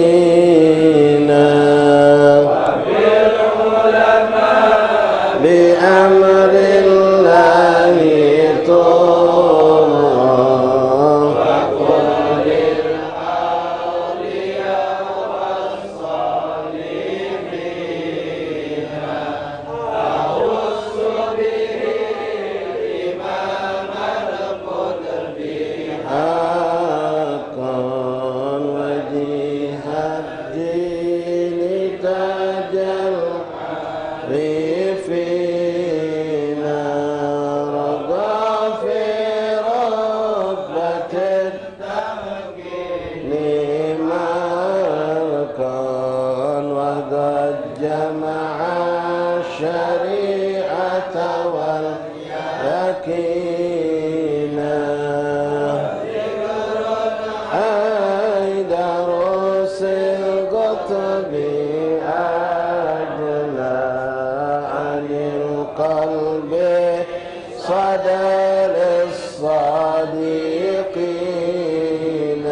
أجمعين بأمر الله طول وكل الأولياء والصالحين أخص به الإمام القطبي جمع الشريعة واليقين حيدر القطب أجلى عن القلب صدر الصادقين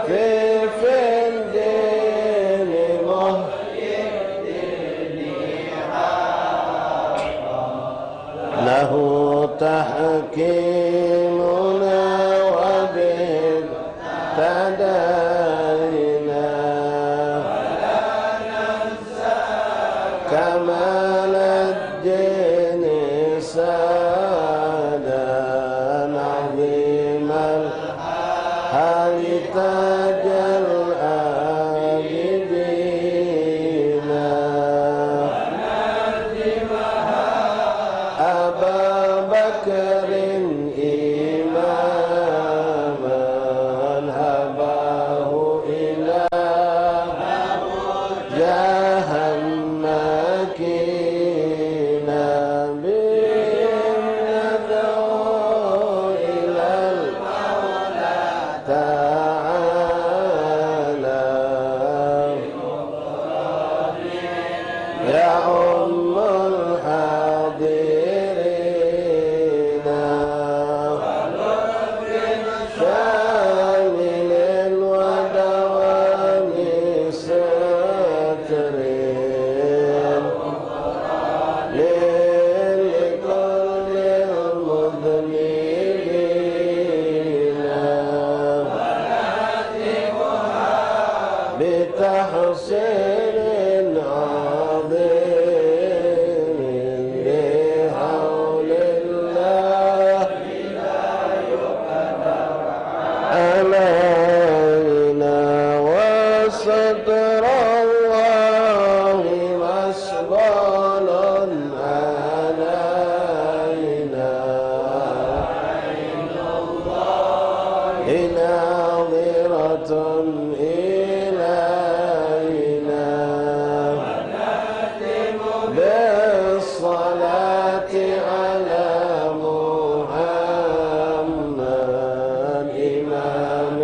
في الدين له تحكيمنا وبه تدينا ولا ننسى كمال الدين سادا عظيم الحال تاج الآبدين أبا بكر إماما هباه إله جهنم كينا بهم ندعو إلى المولى تعالى ناظرة إلينا بالصلاة على محمد إمام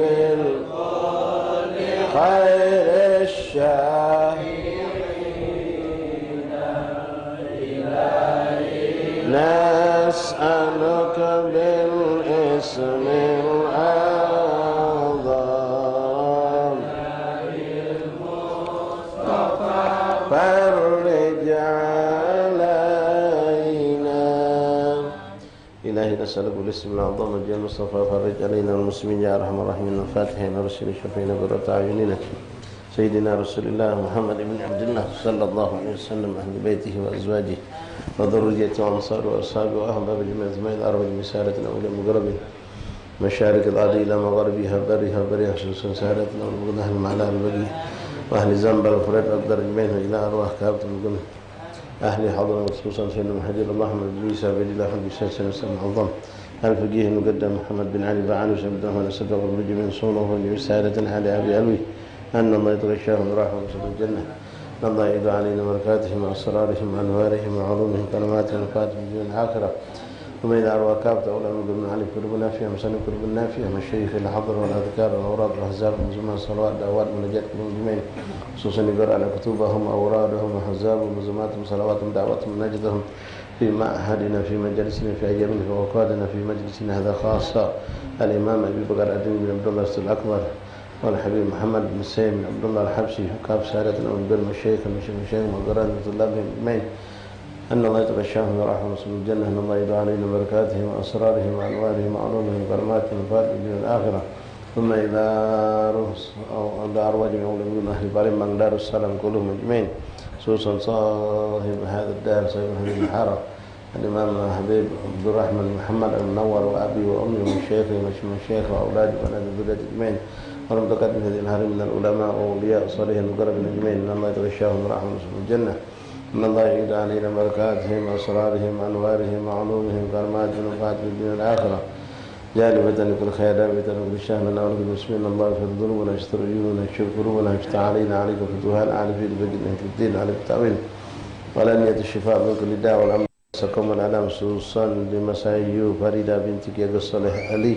خير الشاهدين. نسألك بالاسم الأعظم فرج علينا. إلهي نسألك بالاسم الأعظم الجليل المصطفى فرج علينا المسلمين يا أرحم الراحمين. الفاتحة لرسول الشفيع قرة أعيننا سيدنا رسول الله محمد بن عبد الله صلى الله عليه وسلم أهل بيته وأزواجه وذريته وأنصاره وأصحابه وأحباب جميع أزمائل الأرض بمسارة الأولى المقربين مشارق الأرض إلى مغربها برها برها خصوصا سهرتنا ونبغض أهل المعلى البقي وأهل الزنبل والفريد أقدر جميعهم إلى أرواح كابة المقربين أهل حضرة خصوصا سيدنا محمد الله محمد بن عيسى بن الله الحمد لله سنة العظام الفقيه المقدم محمد بن علي بعلي وسلم ونسد وخرج من صونه وجميع سهرة على أبي ألوي أن الله يتغشاهم برحمة وسط الجنة. أن الله يدعو علينا بركاتهم وأسرارهم وأنوارهم وعلومهم كلماتهم وفاتهم في الآخرة. ثم إذا أرواح كافة أولى من علي كرب نافية مسلم كرب نافية مشايخ الحضر والأذكار والأوراد والأحزاب والمزمار الصلوات دعوات مناجات كلهم جميعا خصوصا يقرأ على كتبهم وأورادهم وأحزابهم ومزماتهم صلواتهم دعواتهم مناجدهم في معهدنا في مجلسنا في أيامنا وأوقاتنا في مجلسنا هذا خاصة الإمام أبي بكر الدين بن عبد الله الأكبر والحبيب محمد بن سيم بن عبد الله الحبشي وكاف سادتنا ومن المشايخ وقرات طلابهم اجمعين ان الله يتغشاهم برحمه رسول الجنه. ان الله يدعو علينا بركاتهم واسرارهم وانوارهم وعلومهم وكراماتهم وفاتهم في الاخره. ثم الى ارواح جميع من اهل البر من دار السلام كلهم اجمعين خصوصا صاحب هذا الدار صاحب هذه الحاره الامام حبيب عبد الرحمن محمد المنور وابي وامي ومشايخي ومشايخ واولادي وبنات الذريه اجمعين ولم تقدم هذه الهرم من العلماء واولياء صالحين المقربين اجمعين. ان الله يتغشاهم برحمه رسول الجنه. ان الله يعيد علينا بركاتهم واسرارهم وانوارهم وعلومهم وكراماتهم وفاتهم الدنيا والاخره جالبة لكل خير دابة لكل شهر لنا ولكل المسلمين. الله يغفر ذنوبنا يستر عيوبنا يكشف كروبنا يفتح علينا عليك فتوها العارفين بجدنا في الدين عليك التأويل ولن الشفاء من كل داء والعمل سكم العلام خصوصا لمسايو فريدة بنتك يا الصالح علي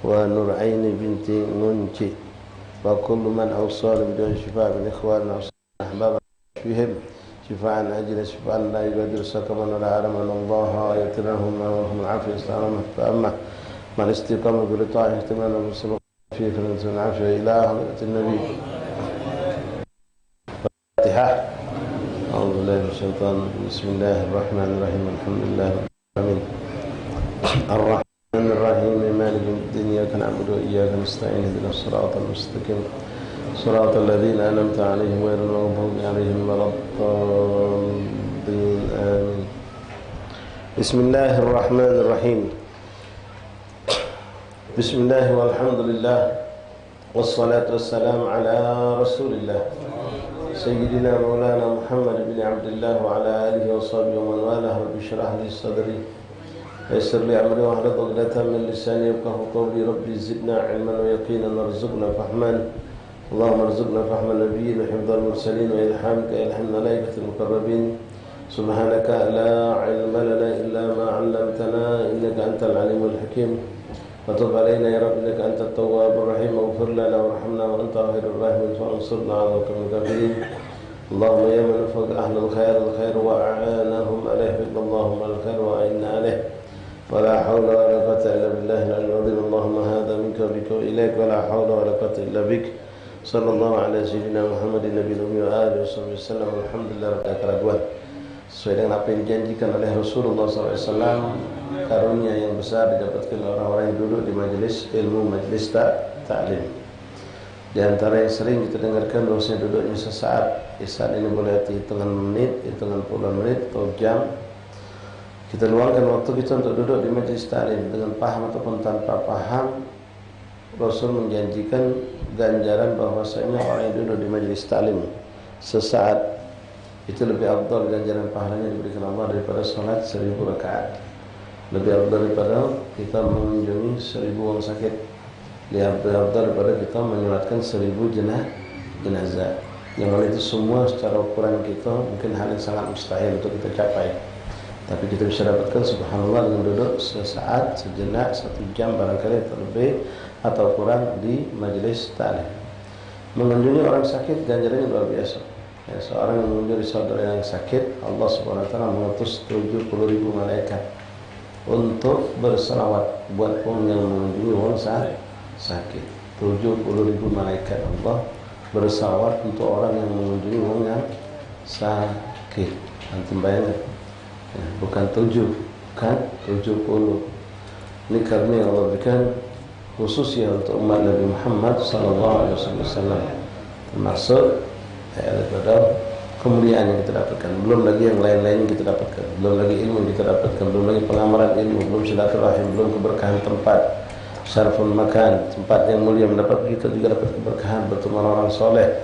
ونور عين بنت منشي وكل من أوصال بدون شفاء من إخواننا وأحباب فيهم شفاء أجل شفاء لا يقدر سكما ولا علم أن الله يترهم ولهم العافية استعلمه. فأما مع الاستقامة بالطاعة اهتماما بالسبق في خلال العافية إلى حضرة النبي. الفاتحة. أعوذ بالله من الشيطان. بسم الله الرحمن الرحيم. الحمد لله رب العالمين الرحمن الرحيم مالك يوم الدين إياك نعبد وإياك نستعين اهدنا الصراط المستقيم صراط الذين أنعمت عليهم غير المغضوب عليهم ولا الضالين آمين. بسم الله الرحمن الرحيم. بسم الله والحمد لله والصلاة والسلام على رسول الله سيدنا مولانا محمد بن عبد الله وعلى آله وصحبه ومن والاه. رب اشرح لي صدري ويسر لي أمري واحلل عقدة من لساني يفقهوا قولي. ربي زدنا علما ويقينا وارزقنا فهما. اللهم ارزقنا فهم النبيين وحفظ المرسلين وإلحامك إلحام الملائكة المقربين. سبحانك لا علم لنا إلا ما علمتنا إنك أنت العليم الحكيم. وتب علينا يا رب إنك أنت التواب الرحيم. واغفر لنا وارحمنا وأنت خير الراحمين فانصرنا على القوم الكافرين. اللهم يا من وفق أهل الخير وأعانهم عليه بك اللهم الخير وأعنا عليه ولا حول ولا قوة إلا بالله العلي العظيم. اللهم هذا منك وبك وإليك ولا حول ولا قوة إلا بك. صلى الله على سيدنا Muhammad Nabi Nabi wa alihi wasallam. Alhamdulillah rabbil alamin. Sesuai dengan apa yang dijanjikan oleh Rasulullah SAW, karunia yang besar didapatkan oleh orang-orang yang duduk di majelis ilmu, majelis ta'lim. Di antara yang sering kita dengarkan bahwasanya duduknya sesaat. Saat ini boleh hitungan menit, hitungan puluhan menit atau jam. Kita luangkan waktu kita untuk duduk di majelis ta'lim dengan paham ataupun tanpa paham. Rasul menjanjikan ganjaran bahwasanya orang yang duduk di majelis ta'lim sesaat itu lebih afdal, ganjaran pahalanya diberikan Allah daripada salat 1000 rakaat. Lebih afdal daripada kita mengunjungi 1000 orang sakit. lebih afdal daripada kita menyolatkan 1000 jenazah. Yang mana itu semua secara ukuran kita mungkin hal yang sangat mustahil untuk kita capai. Tapi kita bisa dapatkan subhanallah dengan duduk sesaat, sejenak, 1 jam barangkali atau lebih atau kurang di majelis ta'lim. Mengunjungi orang sakit ganjarannya luar biasa. Ya, seorang yang mengunjungi saudara yang sakit, Allah Subhanahu wa taala mengutus 70.000 malaikat untuk berselawat buat orang yang mengunjungi orang sakit. 70.000 malaikat Allah bersalawat untuk orang yang mengunjungi orang yang sakit. Antum bayangkan, ya, bukan 7, bukan 70. Ini karena Allah berikan khusus ya untuk umat Nabi Muhammad SAW, termasuk daripada kemuliaan yang kita dapatkan. Belum lagi yang lain-lain yang kita dapatkan, belum lagi ilmu yang kita dapatkan, belum lagi pengamalan ilmu, belum silaturahim, belum keberkahan tempat, syaraful makan, tempat yang mulia. Mendapat kita juga dapat keberkahan bertemu orang soleh,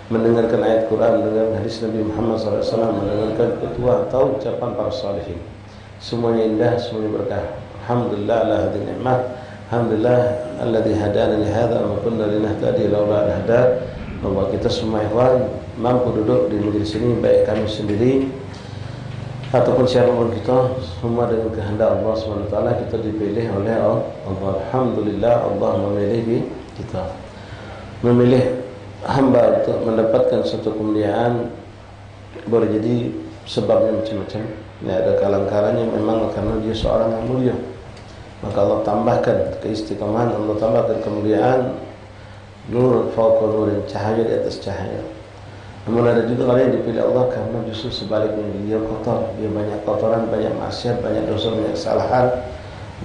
mendengarkan ayat Quran, mendengarkan hadis Nabi Muhammad SAW, mendengarkan petua atau ucapan para salihin. Semuanya indah, semuanya berkah. Alhamdulillah ala hadhihi ni'mah. Alhamdulillah alladzi hadana li hadza wa ma kunna linahtadiya laula an hadana Allah. Kita semua ikhwan mampu duduk di majelis ini, baik kami sendiri ataupun siapapun kita, semua dengan kehendak Allah SWT kita dipilih oleh Allah. Alhamdulillah Allah memilih kita, memilih hamba untuk mendapatkan suatu kemuliaan. Boleh jadi sebabnya macam-macam. Ya, ada kalang-kalangnya memang karena dia seorang yang mulia, maka Allah tambahkan keistiqomahan, Allah tambahkan kemuliaan, nur fauqa nurin, cahaya di atas cahaya. Namun ada juga orang yang dipilih Allah karena justru sebaliknya, dia kotor, dia banyak kotoran, banyak maksiat, banyak dosa, banyak kesalahan.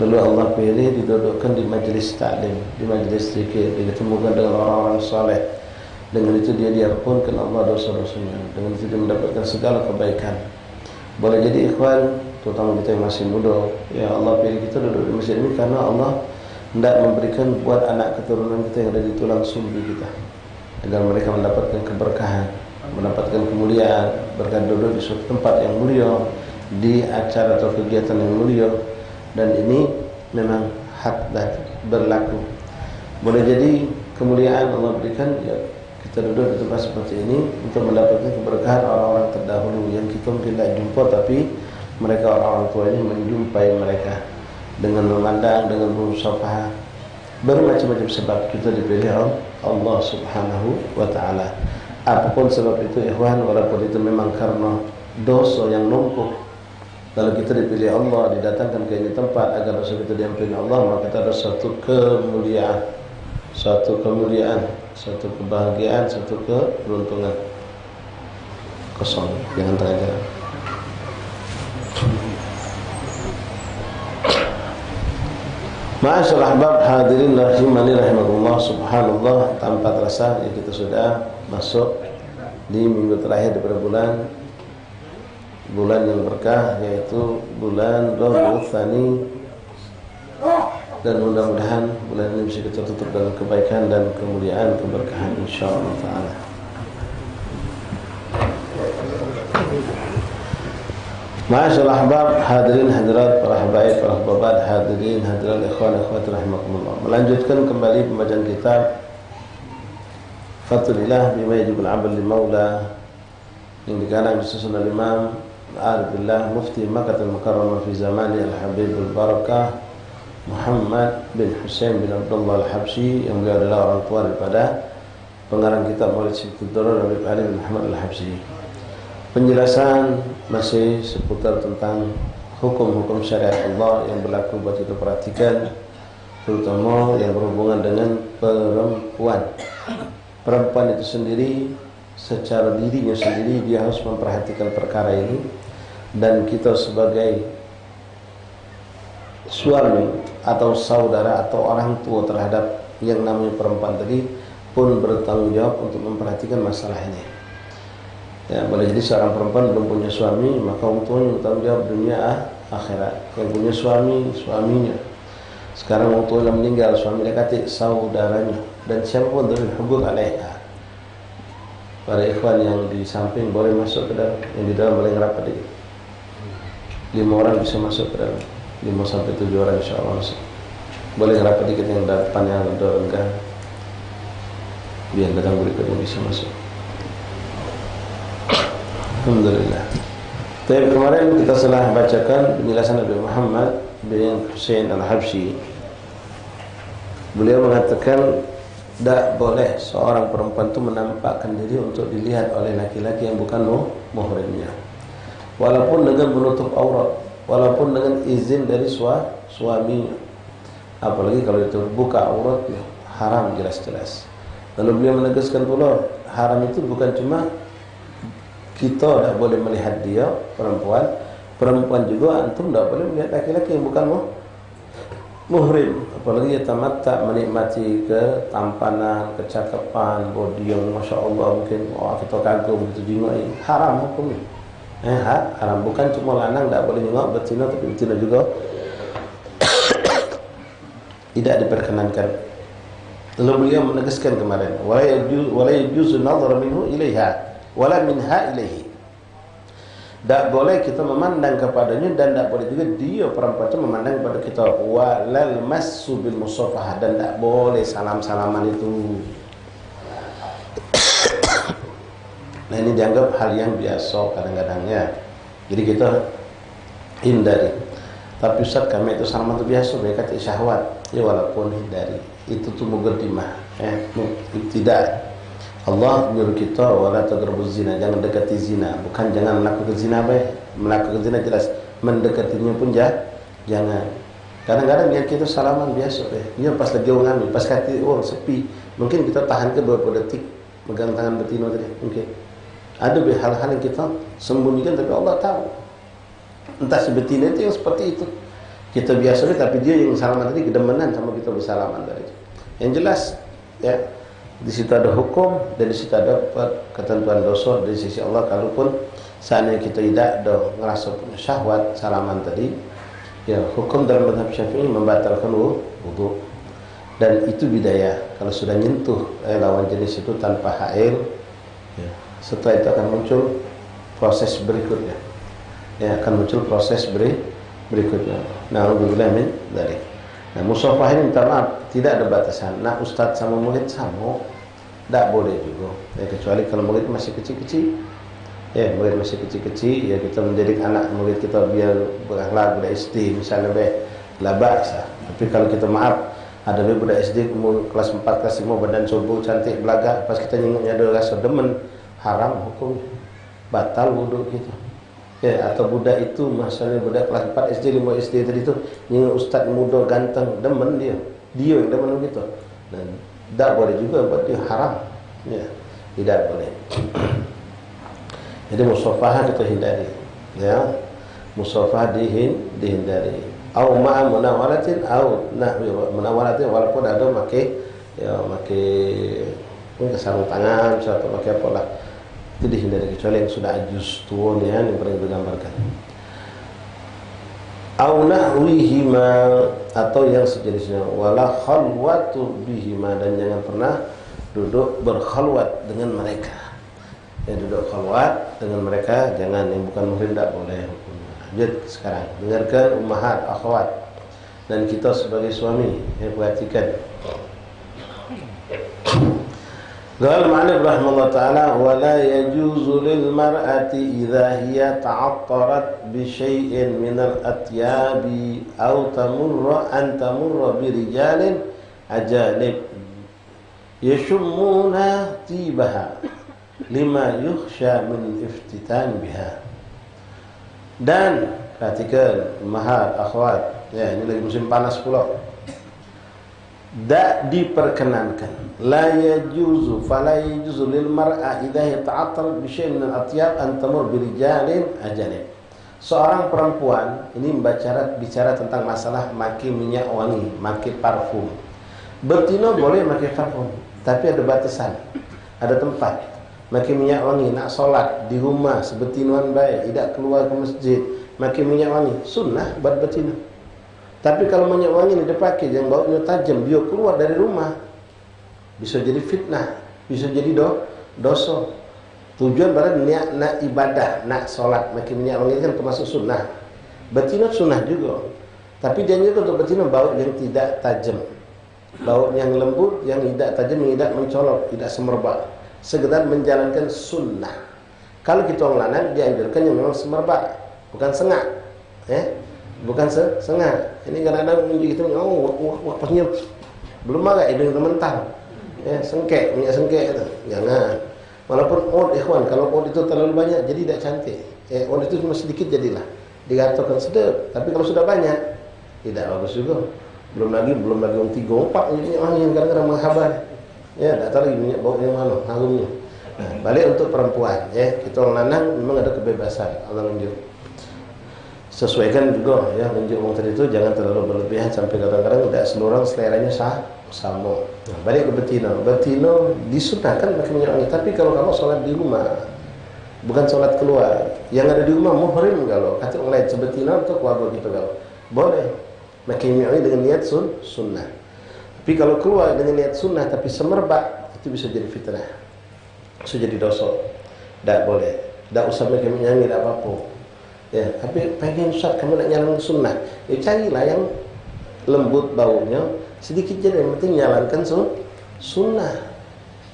Lalu Allah pilih didudukkan di majelis taklim, di majelis zikir, ditemukan dengan orang-orang saleh. Dengan itu dia diampunkan Allah dosa-dosanya, dengan itu dia mendapatkan segala kebaikan. Boleh jadi ikhwan, terutama kita yang masih muda, ya Allah pilih kita duduk di masjid ini karena Allah hendak memberikan buat anak keturunan kita yang ada di tulang sumbi kita, agar mereka mendapatkan keberkahan, mendapatkan kemuliaan, berkat duduk di suatu tempat yang mulia, di acara atau kegiatan yang mulia. Dan ini memang hak dan berlaku. Boleh jadi kemuliaan Allah berikan, ya kita duduk di tempat seperti ini untuk mendapatkan keberkahan orang-orang terdahulu yang kita mungkin tidak jumpa, tapi mereka orang-orang tua ini menjumpai mereka dengan memandang, dengan berusaha, bermacam-macam sebab kita dipilih Allah Subhanahu wa taala. Apapun sebab itu ikhwan, walaupun itu memang karena dosa yang numpuk, lalu kita dipilih Allah, didatangkan ke ini tempat agar dosa kita diampuni Allah, maka kita ada suatu kemuliaan, suatu kebahagiaan, suatu keberuntungan. Kosong, jangan tengah jalan. Ma'asyiral ahbab hadirin rahimani rahimakumullah, subhanallah, tanpa terasa ya kita sudah masuk di minggu terakhir daripada bulan yang berkah, yaitu bulan Rabiul Tsani, dan mudah-mudahan bulan ini bisa kita tutup dengan kebaikan dan kemuliaan, keberkahan insyaallah taala. Ma'asyiral ahbab hadirin hadirat, para habaib, para hababat, hadirin hadirat, ikhwan akhwat rahimakumullah. Melanjutkan kembali pembacaan kitab Fathulillah bima yajibul amal li maula yang dikarang disusun oleh Imam Arif Billah Mufti Makkah Al-Mukarramah fi zamani Al-Habib Al-Barakah Muhammad bin Hussein bin Abdullah Al-Habsyi, yang beliau adalah orang tua daripada pengarang kitab Maulid Syifatul Durar Habib Ali bin Muhammad Al-Habsyi. Penjelasan masih seputar tentang hukum-hukum syariat Allah yang berlaku buat kita perhatikan, terutama yang berhubungan dengan perempuan. Perempuan itu sendiri secara dirinya sendiri dia harus memperhatikan perkara ini, dan kita sebagai suami atau saudara atau orang tua terhadap yang namanya perempuan tadi pun bertanggung jawab untuk memperhatikan masalah ini. Ya, boleh jadi seorang perempuan belum punya suami, maka orang tuanya bertanggung jawab dunia akhirat. Yang punya suami, suaminya. Sekarang orang tuanya meninggal, suami dia kata saudaranya, dan siapapun dari hubung alaiha. Para ikhwan yang di samping boleh masuk ke dalam, yang di dalam boleh ngerapat dikit. 5 orang bisa masuk ke dalam, 5 sampai 7 orang insyaallah masuk. Boleh ngerapat dikit yang depan yang enggak, biar datang berikutnya bisa masuk. Alhamdulillah. Tapi kemarin kita telah bacakan penjelasan Nabi Muhammad bin Husain al-Habsyi. Beliau mengatakan tidak boleh seorang perempuan itu menampakkan diri untuk dilihat oleh laki-laki yang bukan muhrimnya, walaupun dengan menutup aurat, walaupun dengan izin dari suaminya. Apalagi kalau itu buka auratnya, haram jelas-jelas. Lalu beliau menegaskan pula, haram itu bukan cuma kita tidak boleh melihat dia, perempuan juga antum tidak boleh melihat laki-laki yang bukan muhrim. Apalagi tamatta, menikmati ketampanan, kecakapan, bodi yang masya Allah, mungkin kita kagum begitu jingoi, haram hukumnya. Haram, bukan cuma lanang tidak boleh jengok betina, tapi betina juga tidak diperkenankan. Lalu beliau menegaskan kemarin, wala yajuzu nadhar minhu ilaiha wala minha ilaihi. Tak boleh kita memandang kepadanya dan tak boleh juga dia perempuan itu memandang kepada kita. Walal massu bil musafahah, dan tak boleh salam-salaman itu. Nah, ini dianggap hal yang biasa kadang-kadangnya. Jadi kita hindari. Tapi Ustaz, kami itu salaman itu biasa, mereka tidak syahwat. Ya walaupun hindari. Itu tuh muqaddimah. Tidak. Allah menyuruh kita wala taqrabuz zina, jangan dekati zina. Bukan jangan melakukan zina baik. Melakukan zina jelas, mendekatinya pun jangan. Kadang-kadang ya kita salaman biasa deh. Ya pas lagi orang ambil, pas kati orang sepi, mungkin kita tahan ke beberapa detik megang tangan betina tadi. Mungkin ada hal-hal yang kita sembunyikan tapi Allah tahu. Entah si betina itu yang seperti itu. Kita biasa deh, tapi dia yang salaman tadi kedemenan sama kita bersalaman tadi. Yang jelas ya, di situ ada hukum dan di situ ada ketentuan dosa dari sisi Allah. Kalaupun seandainya kita tidak ada ngerasa punya syahwat salaman tadi, ya hukum dalam mazhab Syafi'i membatalkan wudu. Dan itu bidayah. Kalau sudah nyentuh lawan jenis itu tanpa hail, ya, setelah itu akan muncul proses berikutnya. Ya, akan muncul proses berikutnya. Na'udzubillah min dzalik. Nah, musafah ini minta maaf, tidak ada batasan. Nah, ustaz sama murid sama, tidak boleh juga. Ya, kecuali kalau murid masih kecil-kecil. Ya, murid masih kecil-kecil, ya kita mendidik anak murid kita biar berakhlak, budak SD misalnya labak sah. Tapi kalau kita maaf, ada budak SD umur kelas 4, kelas 5 badan subur, cantik, belagak, pas kita nyenguknya ada rasa demen, haram hukum, batal wudu kita. Ya, atau budak itu masalahnya budak kelas 4 SD, 5 SD tadi itu nyenguk ustaz muda ganteng, demen dia yang demen gitu. Dan tidak boleh juga buat dia, haram. Ya, tidak boleh. Jadi musafahah kita hindari. Ya, musafahah dihindari. Au ma'a munawaratin au nahwi munawaratin, walaupun ada pakai sarung tangan atau pakai apa lah, itu dihindari, kecuali yang sudah ajus tua ya, yang paling digambarkan. Au nahwihima, atau yang sejenisnya. Wala khalwatu bihima, dan jangan pernah duduk berkhalwat dengan mereka. Ya, duduk khalwat dengan mereka jangan, yang bukan muhrim tidak boleh hukumnya. Lanjut sekarang, dengarkan ummahat, akhwat, dan kita sebagai suami yang perhatikan. Qala Ma'alif rahimahullah ta'ala, wa la yajuzu lil mar'ati idza hiya ta'attarat bi syai'in min al-atyabi aw tamurra bi rijalin ajanib yashummuna tibaha lima yukhsha min iftitan biha. Dan perhatikan mahat akhwat, ya ini lagi musim panas pula, tak diperkenankan, la yajuzu fala yajuzu lil mar'a idza yata'attar bi syai'in min al-atyab an tamur bi rijalin ajanib. Seorang perempuan ini bicara tentang masalah maki minyak wangi, maki parfum. Betina boleh maki parfum, tapi ada batasan, ada tempat. Maki minyak wangi, nak solat di rumah sebetinuan baik, tidak keluar ke masjid, maki minyak wangi, sunnah buat betina. Tapi kalau minyak wangi ini dipakai yang baunya tajam, dia keluar dari rumah, bisa jadi fitnah, bisa jadi dosa. Tujuan pada niat nak ibadah, nak solat, maki minyak wangi kan termasuk sunnah. Betina sunnah juga. Tapi dianjurkan untuk betina bau yang tidak tajam, bau yang lembut, yang tidak tajam, yang tidak mencolok, tidak semerbak, sekedar menjalankan sunnah. Kalau kita orang lanang dianjurkan yang memang semerbak, bukan sengak, bukan sengak. Ini kadang-kadang kita waktunya belum agak hidung mentah, sengkek, minyak sengkek itu, jangan. Walaupun oud ikhwan, kalau oud itu terlalu banyak jadi tidak cantik. Oud itu cuma sedikit jadilah, digantungkan sedap. Tapi kalau sudah banyak tidak bagus juga. Belum lagi 3 4 minyak wangi yang kadang-kadang menghabar. Tak tahu lagi minyak bau yang mana, harumnya. Nah, balik untuk perempuan, kita orang lanang memang ada kebebasan Allah menunjuk. Sesuaikan juga menunjuk orang tadi itu jangan terlalu berlebihan sampai kadang-kadang tidak seluruh seleranya sama. Nah, balik ke betina. Betina disunahkan pakai minyak wangi. Tapi kalau kamu sholat di rumah, bukan sholat keluar, yang ada di rumah muhrim kalau kata orang lain sebetina untuk keluarga kita kalau boleh pakai minyak wangi dengan niat sunnah. Tapi kalau keluar dengan niat sunnah tapi semerbak, itu bisa jadi fitnah, bisa jadi dosa. Tak boleh. Tak usah pakai minyak wangi, tak apa-apa. Tapi pengen Ustaz kamu nak nyalakan sunnah, carilah yang lembut baunya, sedikit je, yang penting jalankan sunnah.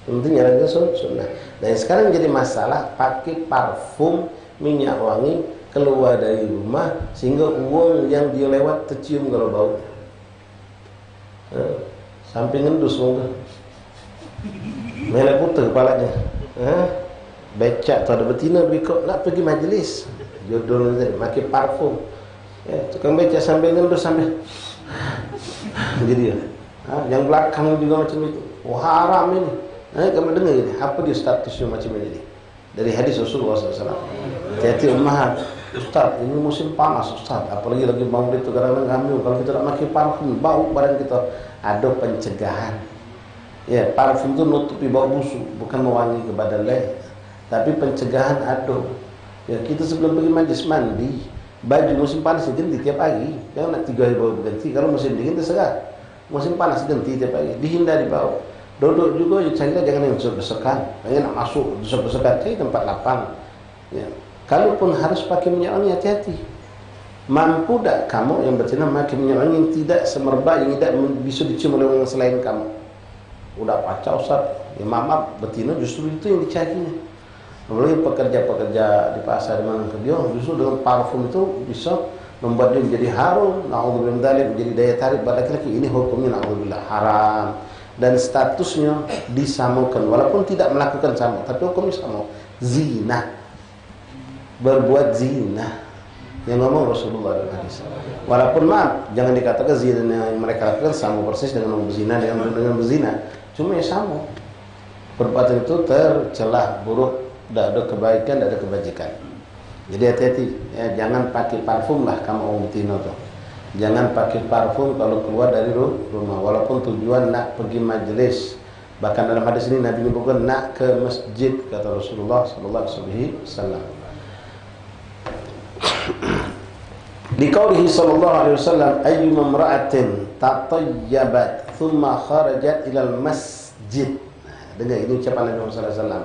Yang penting jalankan sunnah. Nah, yang sekarang jadi masalah pakai parfum, minyak wangi keluar dari rumah sehingga uang yang dia lewat tercium kalau bau. Sampai ngendus mungkin. Melek putih kepalanya. Becak tu ada betina berikut nak pergi majlis. Jodoh tadi pakai parfum. Tukang becak sambil ngendus sambil jadi yang belakang juga macam itu. Haram ini. Kamu dengar ini, apa dia statusnya macam ini? Dari hadis Rasulullah SAW. Hati-hati ummahat, Ustaz, ini musim panas Ustaz. Apalagi lagi bangun itu kadang-kadang hamil. Kalau kita tak pakai parfum, bau badan kita. Ada pencegahan. Parfum itu nutupi bau busuk, bukan mewangi ke badan lain. Tapi pencegahan ada. Kita sebelum pergi majlis mandi, baju musim panas ganti tiap pagi. Jangan nak 3 hari baru berganti. Kalau musim dingin terserah. Musim panas ganti tiap pagi. Dihindari bau. Duduk juga carilah jangan yang besar-besarkan. Jangan nak masuk besar-besarkan, cari tempat lapang. Kalaupun harus pakai minyak wangi, hati-hati. Mampu tak kamu yang betina pakai minyak wangi yang tidak semerbak, yang tidak bisa dicium oleh orang selain kamu? Udah pacau Ustaz. Mama betina justru itu yang dicarinya. Apalagi pekerja-pekerja di pasar di mana kerja, justru dengan parfum itu bisa membuat dia menjadi harum. Na'udzubillah min dzalik, menjadi daya tarik pada laki-laki. Ini hukumnya na'udzubillah haram. Dan statusnya disamakan walaupun tidak melakukan sama, tapi hukumnya sama. Zina, berbuat zina yang ngomong Rasulullah dalam hadis. Walaupun maaf, jangan dikatakan zina yang mereka lakukan sama persis dengan berzina dengan berzina, cuma ya sama. Perbuatan itu tercelah buruk, tidak ada kebaikan, tidak ada kebajikan. Jadi hati-hati, jangan pakai parfum lah kamu orang betina tuh. Jangan pakai parfum kalau keluar dari rumah, walaupun tujuan nak pergi majlis. Bahkan dalam hadis ini Nabi menyebutkan nak ke masjid, kata Rasulullah sallallahu alaihi wasallam. Di qaulihi sallallahu alaihi wasallam, ayyuma imra'atin tatayyabat thumma kharajat ilal masjid. Dengar ini ucapan Nabi sallallahu alaihi wasallam.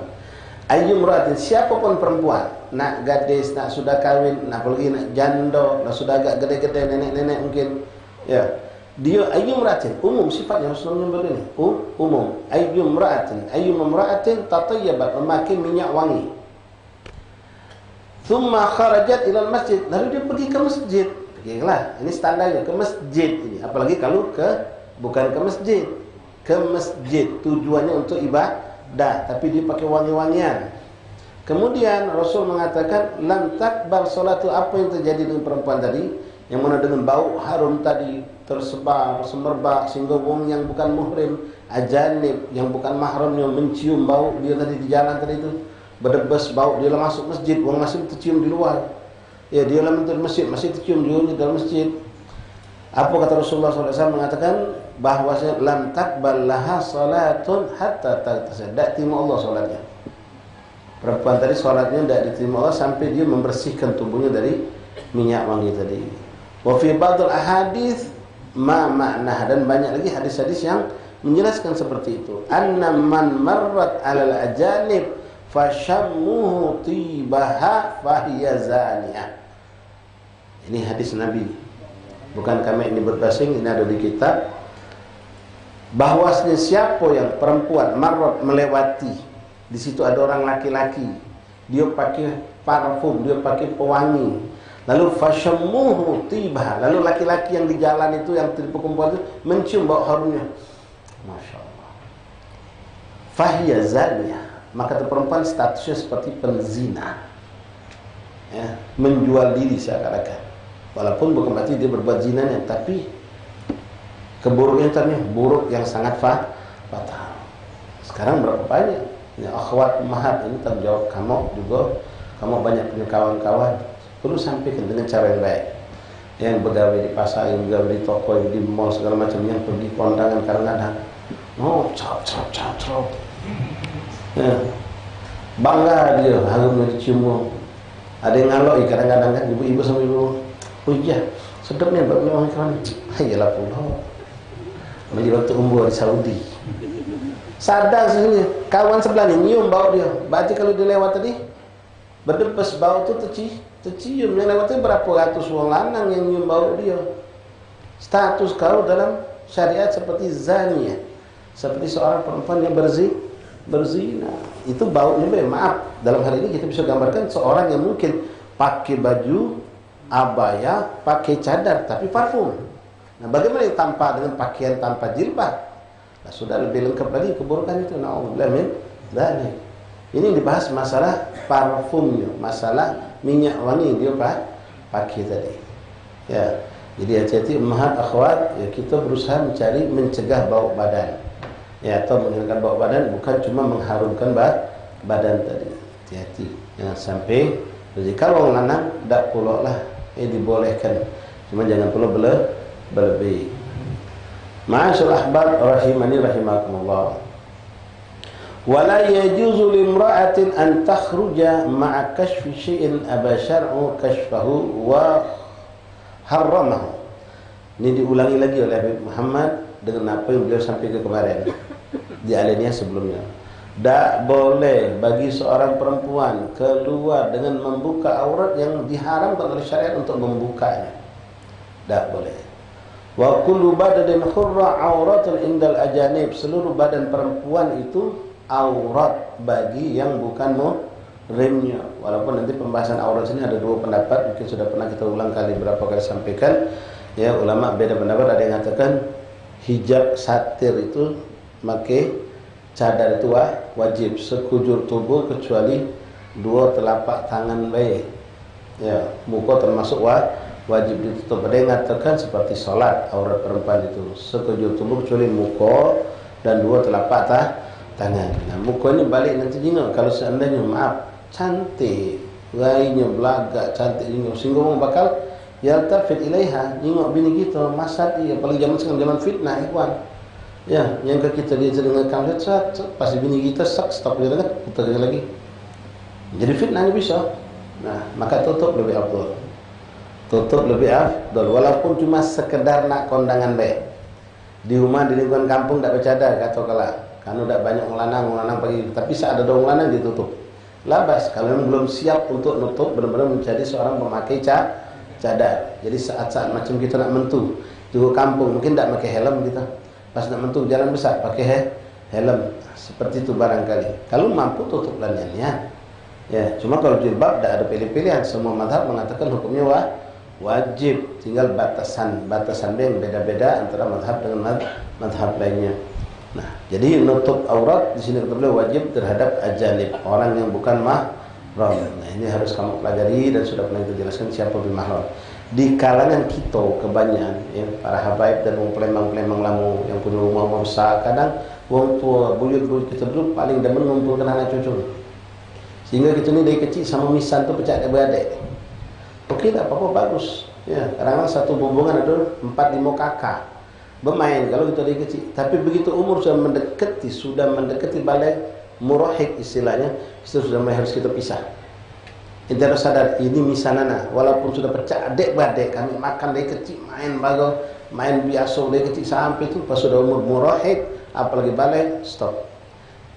Ayyum imra'atin, siapapun perempuan nak gadis, nak sudah kahwin, nak pergi nak janda, nak sudah agak gede-gede, nenek-nenek mungkin, dia ayyum imra'atin, umum sifatnya Rasulullah menyebut ini, umum. Ayyum imra'atin tatayyabat, memakai minyak wangi. Thumma kharajat ilal masjid, lalu dia pergi ke masjid. Pergilah, ini standarnya ke masjid ini. Apalagi kalau bukan ke masjid, ke masjid tujuannya untuk ibadah, tapi dia pakai wangi-wangian. Kemudian Rasul mengatakan lam takbar salatu, apa yang terjadi dengan perempuan tadi yang mana dengan bau harum tadi tersebar semerbak sehingga wong yang bukan muhrim, ajanib yang bukan mahramnya mencium bau dia tadi di jalan tadi itu berdebes bau, dia lah masuk masjid, wong masih tercium di luar. Dia lah mentur masjid, masih tercium di dalam masjid. Apa kata Rasulullah SAW mengatakan bahwasanya lam takbal laha salatun hatta taghtasil, tak terima Allah salatnya. Perempuan tadi salatnya tidak diterima Allah sampai dia membersihkan tubuhnya dari minyak wangi tadi. Wa fi ba'dul ahadits ma ma'nah, dan banyak lagi hadis-hadis yang menjelaskan seperti itu. Anna man marrat 'alal ajanib fashammuhu tibaha fahiya zaniyah. Ini hadis Nabi. bukan kami ini berbasing, ini ada di kitab, bahwasanya siapa yang perempuan marot melewati, di situ ada orang laki-laki, dia pakai parfum, dia pakai pewangi, lalu fashamuhu tibah, lalu laki-laki yang di jalan itu, yang tipe perempuan itu mencium bau harumnya, masya Allah, fahiya zaniyah, maka itu perempuan statusnya seperti penzina, ya, menjual diri seakan-akan, walaupun bukan berarti dia berbuat zinanya, tapi keburukan itu buruk yang sangat fatal. Sekarang berapa banyak ya, akhwat ummahat, ini tanggung jawab kamu juga, kamu banyak punya kawan-kawan, perlu sampaikan dengan cara yang baik, yang begawe di pasar, yang begawe di toko, yang di mall segala macam, yang pergi kondangan kadang-kadang cap ya, bangga dia harumnya dicium, ada yang ngaloi kadang-kadang kan, ibu-ibu sama ibu, oh iya sedapnya bau orang kan, iyalah pula menjadi waktu umroh di Saudi, sadar sesungguhnya kawan sebelahnya nyium bau dia, berarti kalau dia lewat tadi berdebes bau itu tercium, yang lewat itu berapa ratus orang lanang yang nyium bau dia, status kau dalam syariat seperti zania, seperti seorang perempuan yang berzina, itu baunya maaf, dalam hal ini kita bisa gambarkan seorang yang mungkin pakai baju abaya, pakai cadar tapi parfum. Nah, bagaimana yang tanpa dengan pakaian tanpa jilbab? Nah, sudah lebih lengkap lagi keburukan itu. Na'udzubillah min dzalik. Ini yang dibahas masalah parfumnya, masalah minyak wangi dia pakai tadi. Ya, jadi hati-hati ummahat akhwat, ya kita berusaha mencegah bau badan. Ya, atau menghilangkan bau badan, bukan cuma mengharumkan badan tadi. Hati-hati, jangan sampai. Jadi kalau lanang tidak pula lah, dibolehkan. Cuma jangan pula berlebih. Ma'asyil ahbab rahimani rahimakumullah. Wala yajuzu limra'atin an takhruja ma'a kashfi syai'in aba syar'u kashfahu wa harramahu. Ini diulangi lagi oleh Habib Muhammad dengan apa yang beliau sampaikan kemarin di alinea sebelumnya. Tak boleh bagi seorang perempuan keluar dengan membuka aurat yang diharamkan oleh syariat untuk membukanya. Tak boleh. Wa kullu badanin khurra auratun indal ajanib, seluruh badan perempuan itu aurat bagi yang bukan muhrimnya. Walaupun nanti pembahasan aurat ini ada dua pendapat, mungkin sudah pernah kita ulang kali berapa kali sampaikan. Ya, ulama beda pendapat, ada yang mengatakan hijab satir itu pakai cadar itu wajib sekujur tubuh kecuali dua telapak tangan baik. Ya, muka termasuk wajib ditutup. Ada yang mengatakan seperti sholat aurat perempuan itu sekujur tubuh kecuali muka dan dua telapak tangan. Nah, muka ini balik nanti jingok kalau seandainya maaf cantik, gayanya belaga cantik jingok, sehingga orang bakal yaltafit ilaiha, jingok bini kita masad dia, apalagi zaman sekarang zaman fitnah ikhwan. Ya, yang kita dia dengan kamera pasti bini kita stop dia kan, kita kerja lagi. Jadi fitnah ini bisa. Nah, maka tutup lebih afdal. Tutup lebih afdal, walaupun cuma sekedar nak kondangan baik. Di rumah di lingkungan kampung tak bercadar kata kala. Karena tak banyak lanang pagi, tapi saat ada orang lanang ditutup. Labas kalau memang belum siap untuk nutup, benar-benar menjadi seorang pemakai cadar. Jadi saat-saat macam kita nak mentu, juga kampung mungkin tak pakai helm kita. Pas nak mentu jalan besar pakai helm. Seperti itu barangkali. Kalau mampu tutup lanyannya. Ya, cuma kalau jilbab tak ada pilih-pilihan. Semua mazhab mengatakan hukumnya wajib, tinggal batasan yang beda-beda antara mazhab dengan mazhab lainnya. Nah, jadi nutup aurat di sini kata beliau wajib terhadap ajanib, orang yang bukan mahram. Nah, ini harus kamu pelajari dan sudah pernah kita jelaskan siapa mahram. Di kalangan kita kebanyakan ya, para habaib dan wong pelemang lamu yang punya rumah besar, kadang wong tua buyut kita dulu paling demen mengumpulkan anak cucu. Sehingga kita ni dari kecil sama misan tu pecah adik-beradik. Okey tak apa-apa, bagus. Ya, kadang-kadang satu bumbungan ada 4-5 kakak bermain kalau kita dari kecil. Tapi begitu umur sudah mendekati balik murahik istilahnya, kita sudah harus kita pisah. Kita harus sadar ini misanana, walaupun sudah pecah adik-beradik, kami makan dari kecil, main biasa dari kecil sampai itu pas sudah umur murahik, apalagi balik, stop.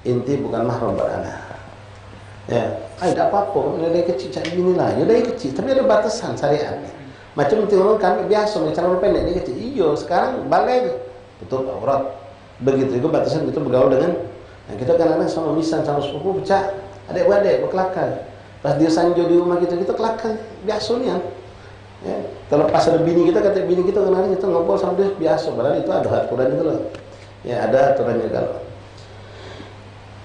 Inti bukan mahram beranak. Ya, tidak apa-apa, dari kecil cak inilah, ya dari kecil, tapi ada batasan syariat. Macam orang kami biasa celana pendek dia kata, iyo sekarang balik tutup aurat. Begitu juga batasan kita bergaul dengan kita kadang-kadang sama misan sama sepupu pecah adik-adik berkelakar. Pas dia sanjo di rumah kita kelakar biasanya. Ya, terlepas ada bini kita kata bini kita kadang-kadang kita ngobrol sama dia biasa, padahal itu ada aturan itu loh. Ya ada aturannya kalau.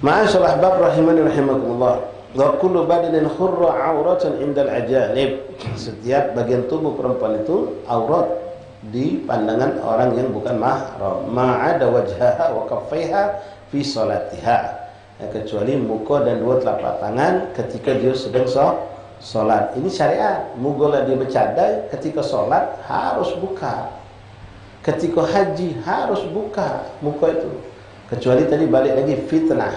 Ma'asyiral ahbab rahimani rahimakumullah. Wa kullu badanin khurra auratan indal ajanib. Setiap bagian tubuh perempuan itu aurat di pandangan orang yang bukan mahram. Ma'ada wajhaha wa kaffaiha fi salatiha. Ya, kecuali muka dan dua telapak tangan ketika dia sedang solat. Ini syariat. Mugola dia bercadar ketika solat harus buka. Ketika haji harus buka muka itu. Kecuali tadi balik lagi fitnah.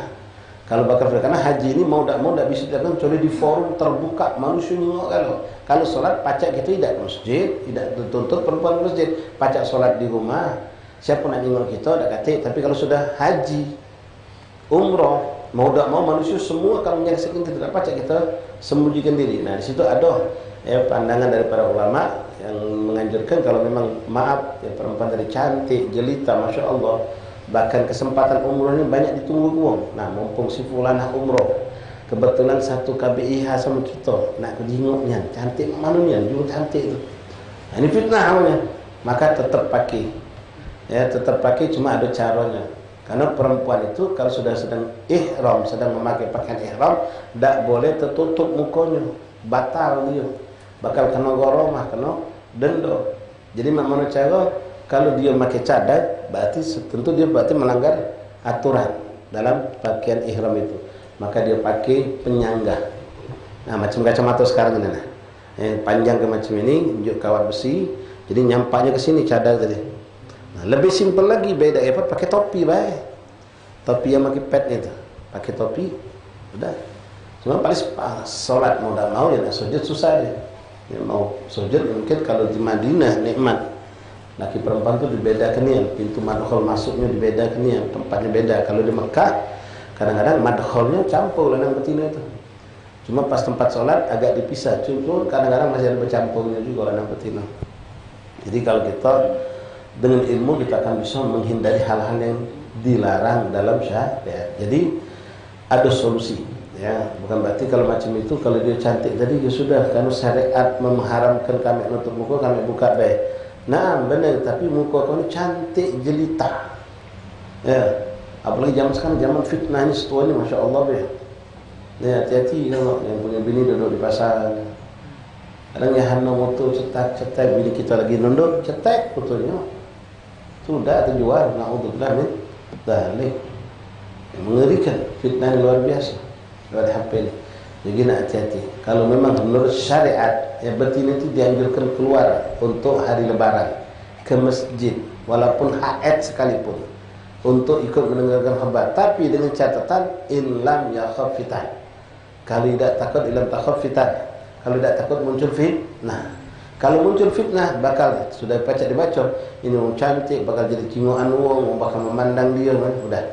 Kalau bakal karena haji ini mau tak bisa datang kecuali di forum terbuka manusia nengok kalau solat pacak kita tidak ke masjid, tidak tuntut perempuan ke masjid, pacak solat di rumah. Siapa nak nengok kita tak kata. Tapi kalau sudah haji, umrah, mau tak mau manusia semua kalau menyaksikan kita tak pacak kita sembunyikan diri. Nah di situ ada pandangan dari para ulama yang menganjurkan kalau memang maaf ya perempuan dari cantik, jelita, masya Allah. Bahkan kesempatan umroh ini banyak ditunggu uang. Nah, mumpung si fulanah umroh, kebetulan satu KBIH sama kita, nak jenguknya, cantik manunya, juga cantik itu. Nah, ini fitnah namanya. Maka tetap pakai. Ya, tetap pakai cuma ada caranya. Karena perempuan itu kalau sudah sedang ihram, sedang memakai pakaian ihram, tak boleh tertutup mukanya. Batal dia. Bakal kena goromah, kena denda. Jadi mana cara kalau dia pakai cadar, berarti tentu dia melanggar aturan dalam pakaian ihram itu. Maka dia pakai penyangga. Nah, macam kacamata sekarang ini. Nah, panjang ke macam ini, unjuk kawat besi, jadi nyampaknya ke sini cadar tadi. Nah, lebih simpel lagi, beda pakai topi baik. Topi yang pakai pad itu, pakai topi, udah. Cuma paling solat mau tak mau ya nak sujud susah dia. Ya, mau sujud mungkin kalau di Madinah nikmat. Laki perempuan itu dibedakan nih, pintu madkhol masuknya dibedakan nih, tempatnya beda. Kalau di Mekah, kadang-kadang madkholnya campur lanang betina itu. Cuma pas tempat sholat agak dipisah. Cuma kadang-kadang masih ada bercampurnya juga lanang betina. Jadi kalau kita dengan ilmu kita akan bisa menghindari hal-hal yang dilarang dalam syariat. Jadi ada solusi. Ya, bukan berarti kalau macam itu kalau dia cantik tadi ya sudah, karena syariat mengharamkan kami nutup muka, kami buka baik. Nah benar, tapi muka kau ni cantik jelita. Ya, apalagi zaman sekarang zaman fitnah ni setua ni, masya Allah be. Ya, hati-hati tengok yang punya bini duduk di pasar. Kadang yang hantar motor cetak, bini kita lagi nunduk cetak fotonya. Sudah terjual, naudzubillah min dzalik. Mengerikan, fitnah ni luar biasa. Luar HP ni. Jadi nak hati-hati. Kalau memang menurut syariat, ya betina itu dianjurkan keluar untuk hari lebaran ke masjid, walaupun haid sekalipun, untuk ikut mendengarkan khabar. Tapi dengan catatan in lam yakhaf fitan. Kalau tidak takut ilam takhaf fitan. Kalau tidak takut muncul fitnah. Kalau muncul fitnah bakal sudah baca dibaca, ini orang cantik bakal jadi cingoan wong, bakal memandang dia kan. Sudah.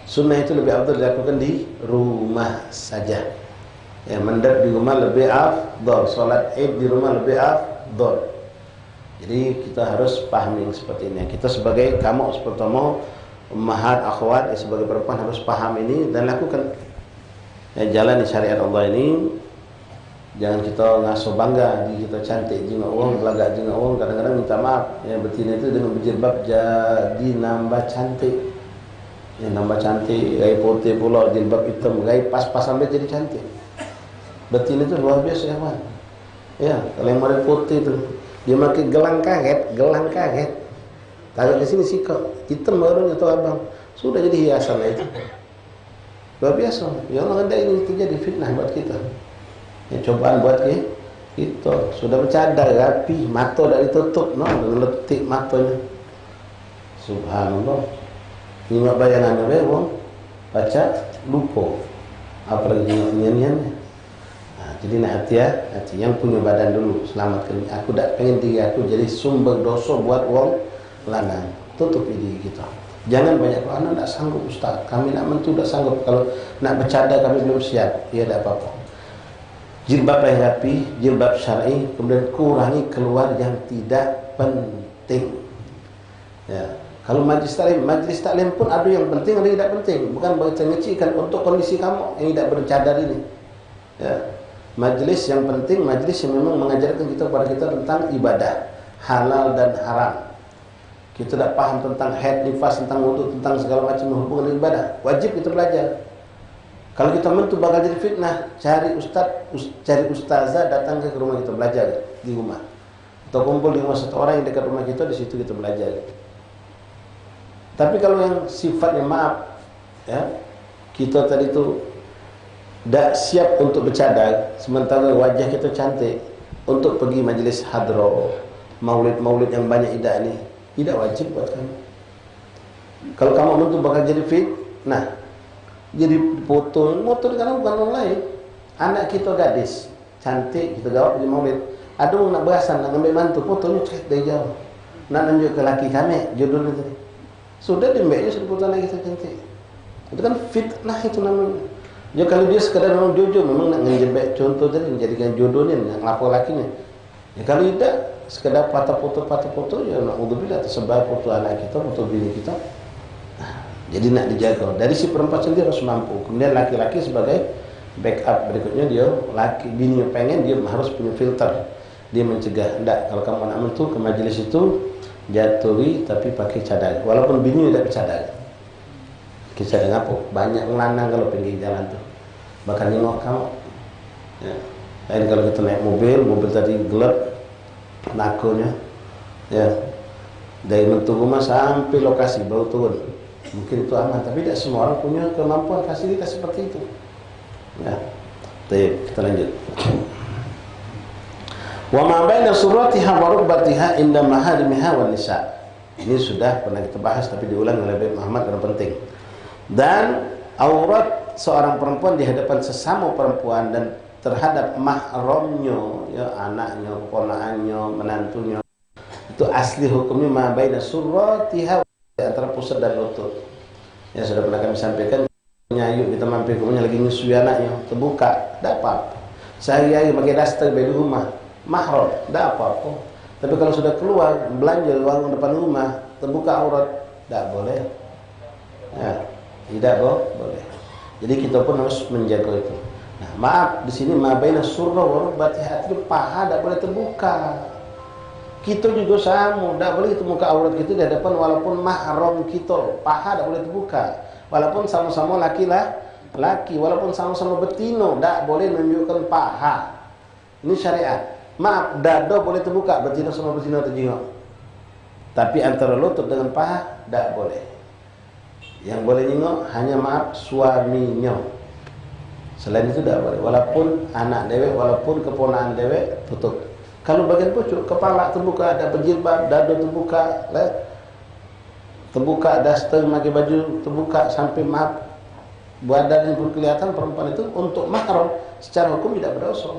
Sunnah itu lebih afdal dilakukan di rumah saja. Ya, mendap di rumah lebih afdal, solat Id di rumah lebih afdal. Jadi kita harus pahami seperti ini. Kita sebagai kamu pertama ummahat akhwat sebagai perempuan harus paham ini dan lakukan. Ya, jalan di syariat Allah ini. Jangan kita ngaso bangga di kita cantik jenguk uang, belagak jenguk uang. Kadang-kadang minta maaf. Ya, betina itu dengan berjilbab jadi nambah cantik. Ya, nambah cantik, gaya putih pula, jilbab hitam, gaya pas-pas sampai jadi cantik. Betina itu luar biasa ya man. Ya, kalau yang model putih itu dia pakai gelang kaget. Taruh di sini sikap, hitam baru atau abang, sudah jadi hiasan itu. Luar biasa. Ya Allah, ada ini terjadi fitnah buat kita. Ya, cobaan buat kita. Sudah bercadar rapi, mata dah ditutup, no, dengan letik matanya. Subhanallah. Ingat bayangannya bang, baca lupa. Apalagi nyanyiannya. Jadi nak hati-hati yang punya badan dulu, selamatkan. Aku tak pengen diri aku jadi sumber dosa buat orang lanang. Tutupi diri kita. Jangan banyak anak tak sanggup ustaz. Kami nak mentu tak sanggup. Kalau nak bercadar kami belum siap. Ya tak apa-apa. jilbab yang rapi, jilbab syar'i, kemudian kurangi keluar yang tidak penting. Ya. Kalau majlis taklim pun ada yang penting, ada yang tidak penting. Bukan mengecilkan untuk kondisi kamu yang tidak bercadar ini. Ya. Majlis yang penting, majlis yang memang mengajarkan kita kepada kita tentang ibadah, halal dan haram. Kita tidak paham tentang haid, nifas, tentang wudu, tentang segala macam hubungan dengan ibadah. Wajib kita belajar. Kalau kita mentu bakal jadi fitnah, cari ustazah datang ke rumah kita belajar di rumah. Atau kumpul di rumah satu orang yang dekat rumah kita, di situ kita belajar. Tapi kalau yang sifatnya maaf, ya, kita tadi itu tidak siap untuk bercadar, sementara wajah kita cantik, untuk pergi majlis hadroh, maulid yang banyak idah ini, tidak wajib buat kamu. Kalau kamu mentu bakal jadi fitnah, jadi foto karena bukan orang lain. Anak kita gadis cantik, kita gawat di maulid, ada orang nak berasan, nak ambil mantu, fotonya cek dari jauh, nak tunjuk ke laki kami jodohnya tadi, sudah diambilnya sudah foto anak kita cantik. Itu kan fitnah itu namanya. Ya kalau dia sekadar memang jodoh, memang nak ngejebak contoh tadi, menjadikan jodohnya nak lapor lakinya. Ya kalau tidak sekadar patah foto ya naudzubillah, tersebar foto anak kita, foto bini kita. Jadi nak dijaga. Dari si perempuan sendiri harus mampu. Kemudian laki-laki sebagai backup berikutnya, dia laki bini pengen, dia harus punya filter. Dia mencegah. Enggak, kalau kamu nak mentu ke majelis itu jatuhi tapi pakai cadar. Walaupun bini tidak bercadar. Kisah dengan apa? Banyak lanang kalau pinggir jalan tuh bakal nengok kamu. Ya. Lain kalau kita naik mobil tadi gelap nakonya. Ya. Dari mentu rumah sampai lokasi baru turun. Mungkin itu aman, tapi tidak semua orang punya kemampuan fasilitas seperti itu. Ya, kita lanjut. Wa ma baina suratiha wa rukbatiha inda maharimiha wan nisa. Ini sudah pernah kita bahas tapi diulang oleh Habib Muhammad karena penting. Dan aurat seorang perempuan di hadapan sesama perempuan dan terhadap mahramnya, ya anaknya, keponakannya, menantunya. Itu asli hukumnya ma baina suratiha, antara pusat dan lutut. Ya sudah pernah kami sampaikan, nyayu kita mampir ke rumahnya lagi nyusui anaknya, terbuka, tidak apa-apa. Sehari-hari pakai daster di rumah, mahram, tidak apa-apa. Tapi kalau sudah keluar belanja warung depan rumah, terbuka aurat, tidak boleh. Ya, tidak boleh. Jadi kita pun harus menjaga itu. Nah, maaf di sini ma baina surra wa rukbatiha, itu paha tidak boleh terbuka. Kita juga sama, tidak boleh itu muka aurat kita di hadapan walaupun mahram kita, paha tidak boleh terbuka. Walaupun sama-sama laki, walaupun sama-sama betino, tidak boleh menunjukkan paha. Ini syariat. Maaf, dada boleh terbuka, betina sama betina terjengok. Tapi antara lutut dengan paha tidak boleh. Yang boleh nyengok hanya maaf suaminya. Selain itu tidak boleh. Walaupun anak dewek, walaupun keponakan dewek, tutup. Kalau bagian pucuk, kepala terbuka, ada berjilbab, dada terbuka, terbuka, daster, pakai baju terbuka, sampai maaf badan pun kelihatan, perempuan itu untuk mahram secara hukum tidak berdosa.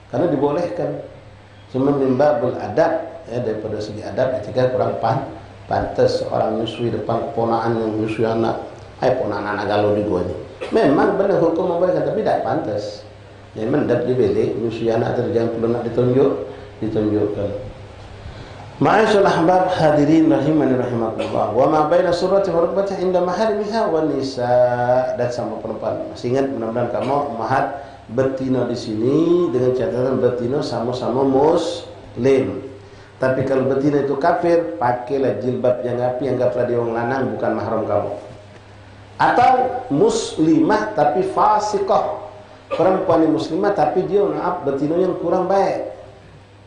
Karena dibolehkan. Cuma mimbabul adab, ya, daripada segi adab etika kurang pantas orang nyusui depan keponakan yang nyusui anak. Ponakan anak galau di gua ini. Memang benar hukum membolehkan, tapi tidak pantas. Ya mendap di belik, nyusui anak terjang perlu nak ditunjukkan. Ma'asyul ahbab hadirin rahimani rahimakumullah. Wa ma baina surati wa rukbatiha inda maharimiha wan nisa. Dan sama perempuan. Masih ingat mudah-mudahan kamu mahar betina di sini dengan catatan betina sama-sama muslim. Tapi kalau betina itu kafir, pakailah jilbab yang rapi, anggaplah dia orang lanang bukan mahram kamu. Atau muslimah tapi fasiqah. Perempuan yang muslimah tapi dia maaf betina yang kurang baik,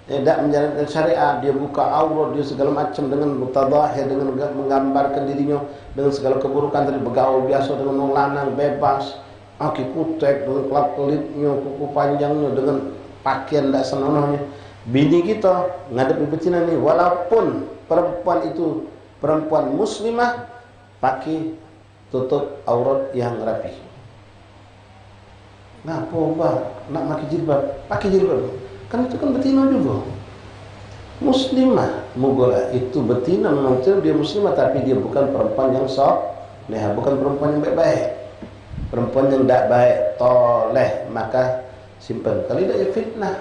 tidak menjalankan syariat, dia buka aurat, dia segala macam dengan mutadahir, dengan menggambarkan dirinya dengan segala keburukan, tadi bergaul biasa dengan orang lanang bebas, kaki kutek dengan kelap-kelipnya, kuku panjangnya, dengan pakaian tidak senonohnya. Bini kita ngadepi betina ni, walaupun perempuan itu perempuan muslimah, pakai tutup aurat yang rapi. Nah, nak pakai jilbab. Kan itu kan betina juga. Muslimah, mugola itu betina memang dia muslimah, tapi dia bukan perempuan yang bukan perempuan yang baik-baik. Perempuan yang tidak baik, toleh, maka simpan. Kalau tidak ya fitnah.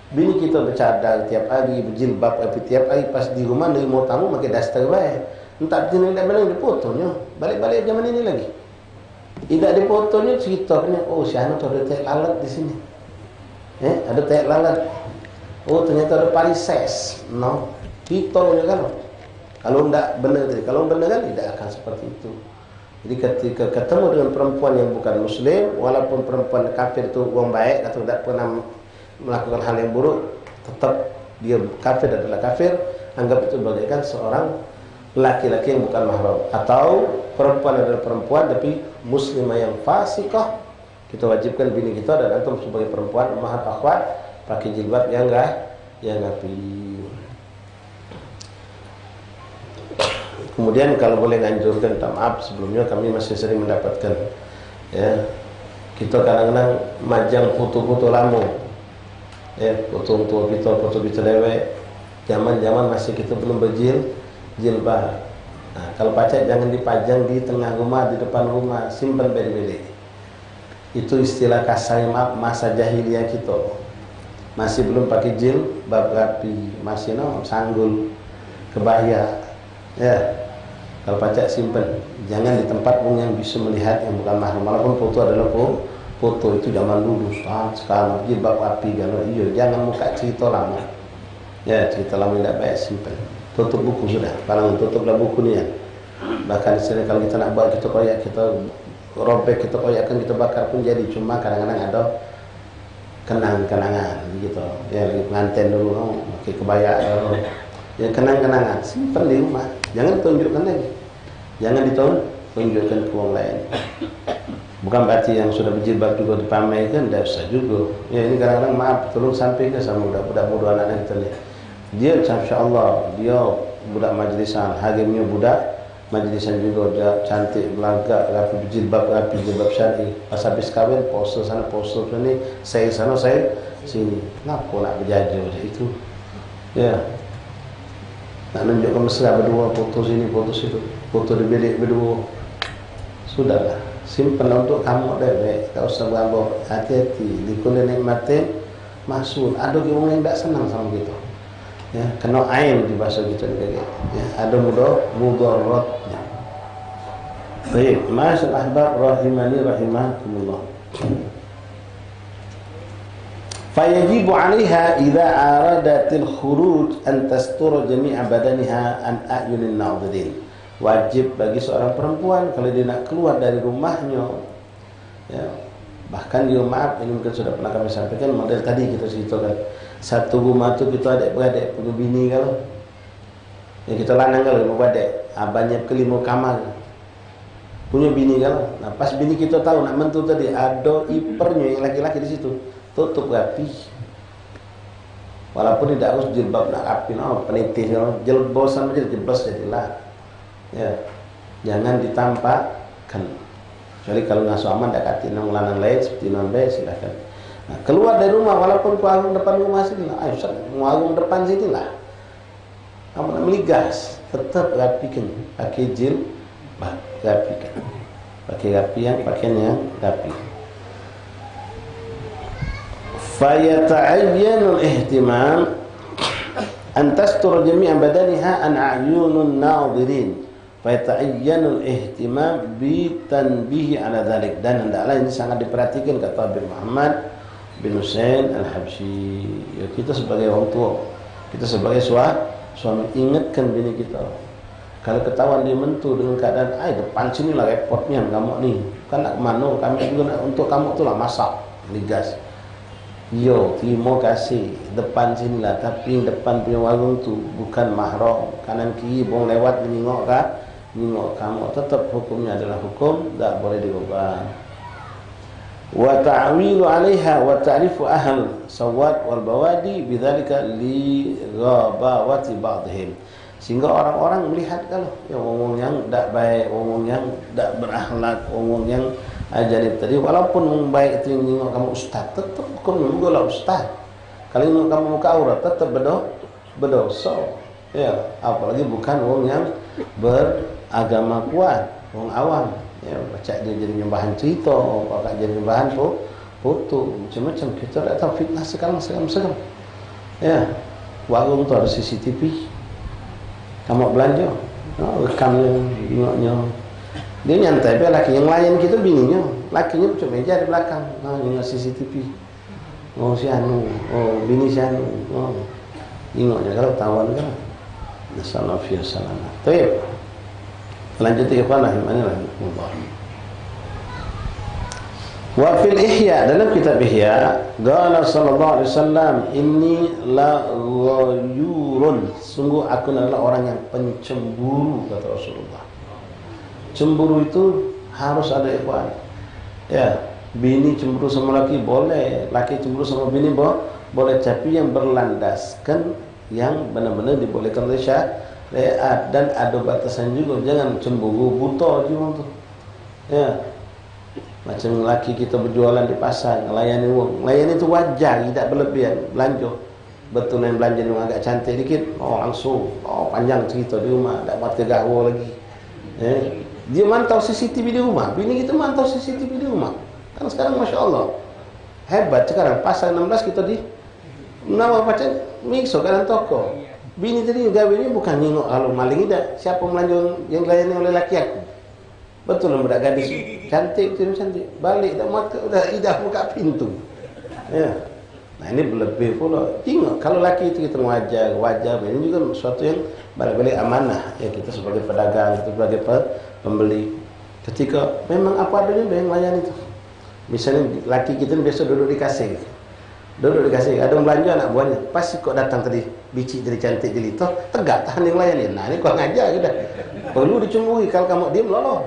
Bini kita bercadar tiap hari, berjilbab tiap hari, pas di rumah dari mau tamu pakai daster baik. Entah tidak benar dipotonya. Balik-balik zaman ini lagi. Tidak dipotonya ceritanya, oh si Anu tuh ada teh lalat di sini. Ada teh lalat. Oh ternyata ada parises. No, kita kan. Kalau tidak benar tadi, kalau benar kan tidak akan seperti itu. Jadi ketika ketemu dengan perempuan yang bukan muslim, walaupun perempuan kafir itu orang baik atau tidak pernah melakukan hal yang buruk, tetap dia kafir adalah kafir, anggap itu bagaikan seorang laki-laki yang bukan mahram. Atau perempuan adalah perempuan tapi muslimah yang fasikah, kita wajibkan bini kita dan antum sebagai perempuan ummahat akhwat pakai jilbab yang rapi. Kemudian kalau boleh nganjurkan, maaf sebelumnya kami masih sering mendapatkan ya, kita kadang-kadang majang foto-foto lama. Ya, foto kita lewek. Zaman-zaman masih kita belum berjilbab. Nah, kalau pacar jangan dipajang di tengah rumah, di depan rumah, simpan beli-beli. Itu istilah kasar masa jahiliyah kita. Masih belum pakai jilbab rapi, masih sanggul, kebaya. Ya. Kalau pacar simpan, jangan di tempat yang bisa melihat yang bukan mahram. Walaupun foto adalah foto itu zaman dulu, sekarang jilbab rapi kalau jangan muka cerita lama. Ya, cerita lama tidak baik, simpan. Tutup buku sudah, kalau tutuplah buku ni ya. Bahkan istilah kalau kita nak buat, kita koyak, kita robek, kita koyakkan, kita bakar pun jadi. Cuma kadang-kadang ada kenang-kenangan gitu. Ya, lagi pengantin dulu, pakai kebaya, ya kenang-kenangan, simpan di rumah. Jangan tunjukkan lagi. Jangan ditunjukkan ke orang lain. Bukan berarti yang sudah berjilbab juga dipamerkan, tidak usah juga. Ya ini kadang-kadang maaf, tolong sampaikan sama budak-budak muda anak kita ni. Dia insya-Allah dia budak majlisan, hakimnya budak majlisan juga, dia cantik, belagak, rapi berjilbab, rapi jilbab syar'i. Pas habis kahwin pose sana pose sini, saya sana saya sini. Kenapa nak berjajah macam itu? Ya. Nak tunjukkan mesra berdua, foto sini, foto situ, foto di bilik berdua. Sudahlah. Simpan untuk kamu dewek, tak usah berabah, hati-hati. Dikul nikmatin masuk. Ada orang yang tak senang sama kita. Ya, kena ain di bahasa kita ni. Ya, ada mudaratnya. Baik, ma'asyiral ahbab rahimani rahimakumullah. Fayajibu 'alaiha idza aradatil khuruj an tastura jami'a badaniha an a'yunin nadhirin. Wajib bagi seorang perempuan kalau dia nak keluar dari rumahnya, ya, bahkan dia maaf, ini mungkin sudah pernah kami sampaikan model tadi kita ceritakan, satu rumah tu kita adik-beradik punya bini kalau yang kita lanang kalau mau beradik abangnya kelima kamar punya bini kalau, nah pas bini kita tahu nak mentu tadi ada ipernya yang laki-laki di situ, tutup rapi. Walaupun tidak harus jilbab nak rapi, penitis, jelbosan aja jeblos jadilah. Ya, jangan ditampakkan. Kecuali kalau ngasuh aman dekati nang lanang lain seperti non baik silakan. Nah, keluar dari rumah walaupun ke warung depan rumah sini lah. Ayo Ustaz, warung depan sini lah. Kamu nak meligas, tetap rapikan. Pakai jilbab, rapikan. Pakai pakaian yang rapi. Fayata'ayyanul ihtimam an tastur jami'a badaniha an a'yunun nadhirin. Fayata'ayyanul ihtimam bi tanbihi ala dhalik. Dan hendaklah ini sangat diperhatikan kata Habib Muhammad bin Husain Al-Habsyi. Ya, kita sebagai orang tua, kita sebagai suami ingatkan bini kita. Kalau ketahuan dia mentu dengan keadaan depan sini lah repotnya kamu ni. Kan nak kemana? Kami juga nak untuk kamu tu lah masak, ligas. Yo, terima kasih. Depan sinilah, tapi depan punya warung tu bukan mahram. Kanan kiri bong lewat menengok kamu, tetap hukumnya adalah hukum, tak boleh diubah. Wa ta'wilu 'alaiha wa ta'rifu ahl sawat wal bawadi bidzalika li ghabawati ba'dihim. Sehingga orang-orang melihat kalau orang yang tak baik, orang yang tak berakhlak, orang yang ajarib tadi, walaupun baik itu yang tengok kamu ustaz, tetap hukum juga lah ustaz. Kalau tengok kamu muka aurat, tetap berdosa. Ya, apalagi bukan orang yang beragama kuat, orang awam. Ya, baca dia jadi bahan cerita, baca jadi bahan foto macam-macam. Kita tak tahu fitnah sekarang. Ya, warung tu ada CCTV. Kamu belanja, rekamnya, tengoknya. Dia nyantai, biar laki yang layan kita bininya. Lakinya pucuk meja di belakang. Tengok CCTV. Si anu, bini si anu. Tengoknya kalau tawan kan. Nasallahu salam. Baik. Lanjut ke mana? Mana lagi? Wa fil Ihya, dalam kitab Ihya, qala sallallahu alaihi wasallam, inni la ghayurun, sungguh aku adalah orang yang pencemburu, kata Rasulullah. Cemburu itu harus ada ikhwan. Ya, bini cemburu sama laki boleh, laki cemburu sama bini boleh, tapi yang berlandaskan yang benar-benar dibolehkan oleh syariat, dan ada batasan juga. Jangan cemburu buta juga tu. Ya. Macam laki kita berjualan di pasar, melayani uang. Melayani itu wajar, tidak berlebihan. Belanja. Betul yang belanja ni agak cantik dikit. Langsung. Panjang cerita di rumah. Tak buat kegawa lagi. Dia mantau CCTV di rumah. Bini kita mantau CCTV di rumah. Kan sekarang Masya Allah. Hebat sekarang. Pasar 16 kita di nama macam mikso kadang toko. Bini tadi gawe ni bukan nengok kalau maling tidak. Siapa belanja yang dilayani oleh laki aku. Betul lah budak gadis cantik, cantik. Balik dah mata dah idah buka pintu. Ya. Nah ini berlebih pula. Tengok kalau laki itu kita wajar, ini juga sesuatu yang balik-balik amanah. Ya kita sebagai pedagang, kita sebagai pembeli. Ketika memang apa adanya yang layan itu. Misalnya laki kita biasa duduk di kasir. Ada yang belanja anak buahnya. Pasti kok datang tadi bicik jadi cantik jadi toh tegak tahan yang layan. Nah ini kau ngajar ke dah. Perlu dicemburui, kalau kamu diam loloh.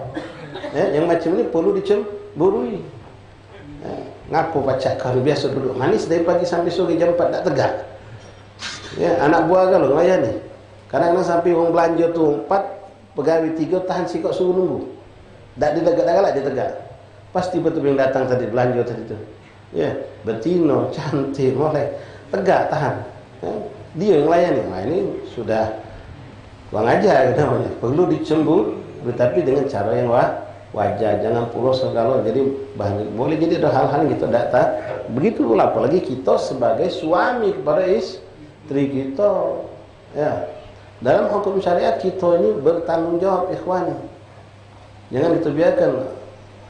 Yang macam ni perlu dicemburui. Ngapu pacak kalau biasa duduk manis dari pagi sampai sore jam 4 tak tegak. Ya, anak buah kalau layan ni. Kadang-kadang sampai orang belanja tu 4, pegawai 3 tahan sikok suruh nunggu. Tak dia tegak-tegak dia tegak. Pasti betul yang datang tadi belanja tadi tu. Ya, betina cantik molek, tegak tahan. Dia yang layan ni. Nah, ini sudah kurang ajar namanya. Perlu dicembur, tetapi dengan cara yang wajar. Jangan pulos kalau jadi bahan. Boleh jadi ada hal-hal yang kita tak tahu. Begitu pula apalagi kita sebagai suami kepada istri kita. Ya. Dalam hukum syariat kita ini bertanggung jawab ikhwan. Jangan kita biarkan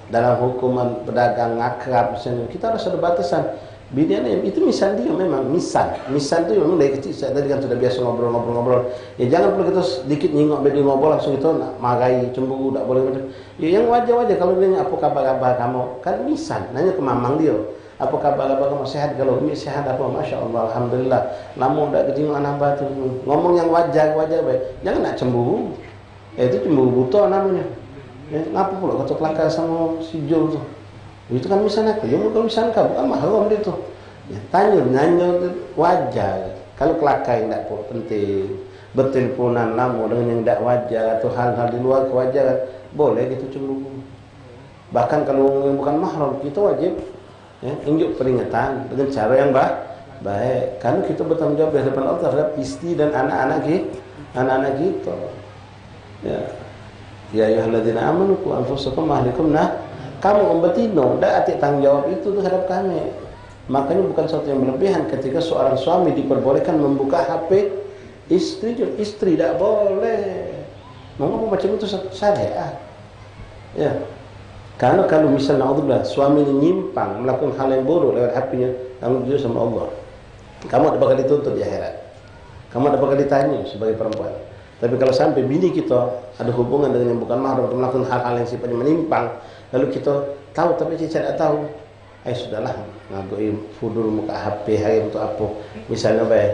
dalam hukuman pedagang akrab misalnya. Kita harus ada batasan. Biniannya itu misal dia memang misal itu memang dari kecil saya tadi kan sudah biasa ngobrol. Ya jangan perlu kita sedikit nyingok beda ngobrol langsung itu nak marahi cemburu tak boleh macam. Ya yang wajar kalau dia apa kabar kamu kan misal nanya ke mamang dia apa kabar kamu sehat kalau umi sehat apa masya Allah alhamdulillah lama dak kejenguk anak batu ngomong yang wajar baik jangan nak cemburu. Itu cemburu buta namanya. Ngapa pula kata kelakar sama si Jol tu. Itu kan misalnya aku, yang bukan misalnya kamu, kan mahram dia tu. Ya, tanya wajar. Kalau kelakar yang tak penting, berteleponan lama dengan yang tak wajar atau hal-hal di luar kewajaran, boleh gitu cemburu. Bahkan kalau yang bukan mahram, kita wajib tunjuk peringatan dengan cara yang baik. Karena kita bertanggung jawab di hadapan Allah terhadap istri dan anak-anak kita. Ya ayyuhalladzina amanu qu anfusakum wa ahlikum kamu betina, tak atik tanggung jawab itu terhadap kami. Makanya bukan sesuatu yang berlebihan ketika seorang suami diperbolehkan membuka HP istri tak boleh. Mengapa macam itu syariat? Ya. Karena kalau misalnya Allah suami ini nyimpang melakukan hal yang buruk lewat HP-nya, tanggung jawab sama Allah. Kamu tak bakal dituntut di akhirat. Kamu tak bakal ditanya sebagai perempuan. Tapi kalau sampai bini kita ada hubungan dengan yang bukan mahram atau melakukan hal-hal yang sifatnya menyimpang, lalu kita tahu tapi Cica tak tahu, sudahlah ngagoi fudur muka HP hari untuk apa misalnya baik.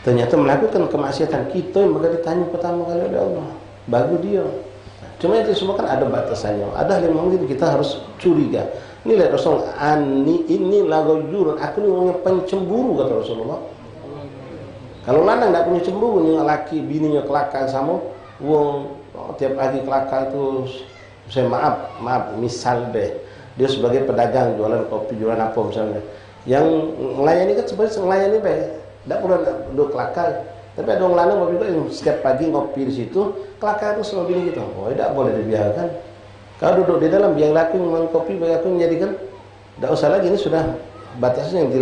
Ternyata melakukan kemaksiatan kita yang bakal ditanya pertama kali oleh Allah. Bagus dia. Cuma itu semua kan ada batasannya. Ada yang mungkin kita harus curiga. Ini lihat Rasul, ini lagojurun. Aku ni orang yang pencemburu kata Rasulullah. Kalau lanang tak punya cemburu, ni laki bininya kelakar sama, wong tiap pagi kelakar terus. Saya maaf, misal deh, dia sebagai pedagang jualan kopi, jualan apa misalnya, yang melayani kan sebenarnya melayani baik, tidak perlu duduk kelakar. Tapi ada orang lanang juga yang setiap pagi ngopi di situ, kelakar itu selalu gini gitu. Oh, tidak boleh dibiarkan. Kalau duduk di dalam, biar laki memang kopi, biar aku menjadikan Tidak usah lagi, ini sudah batasnya yang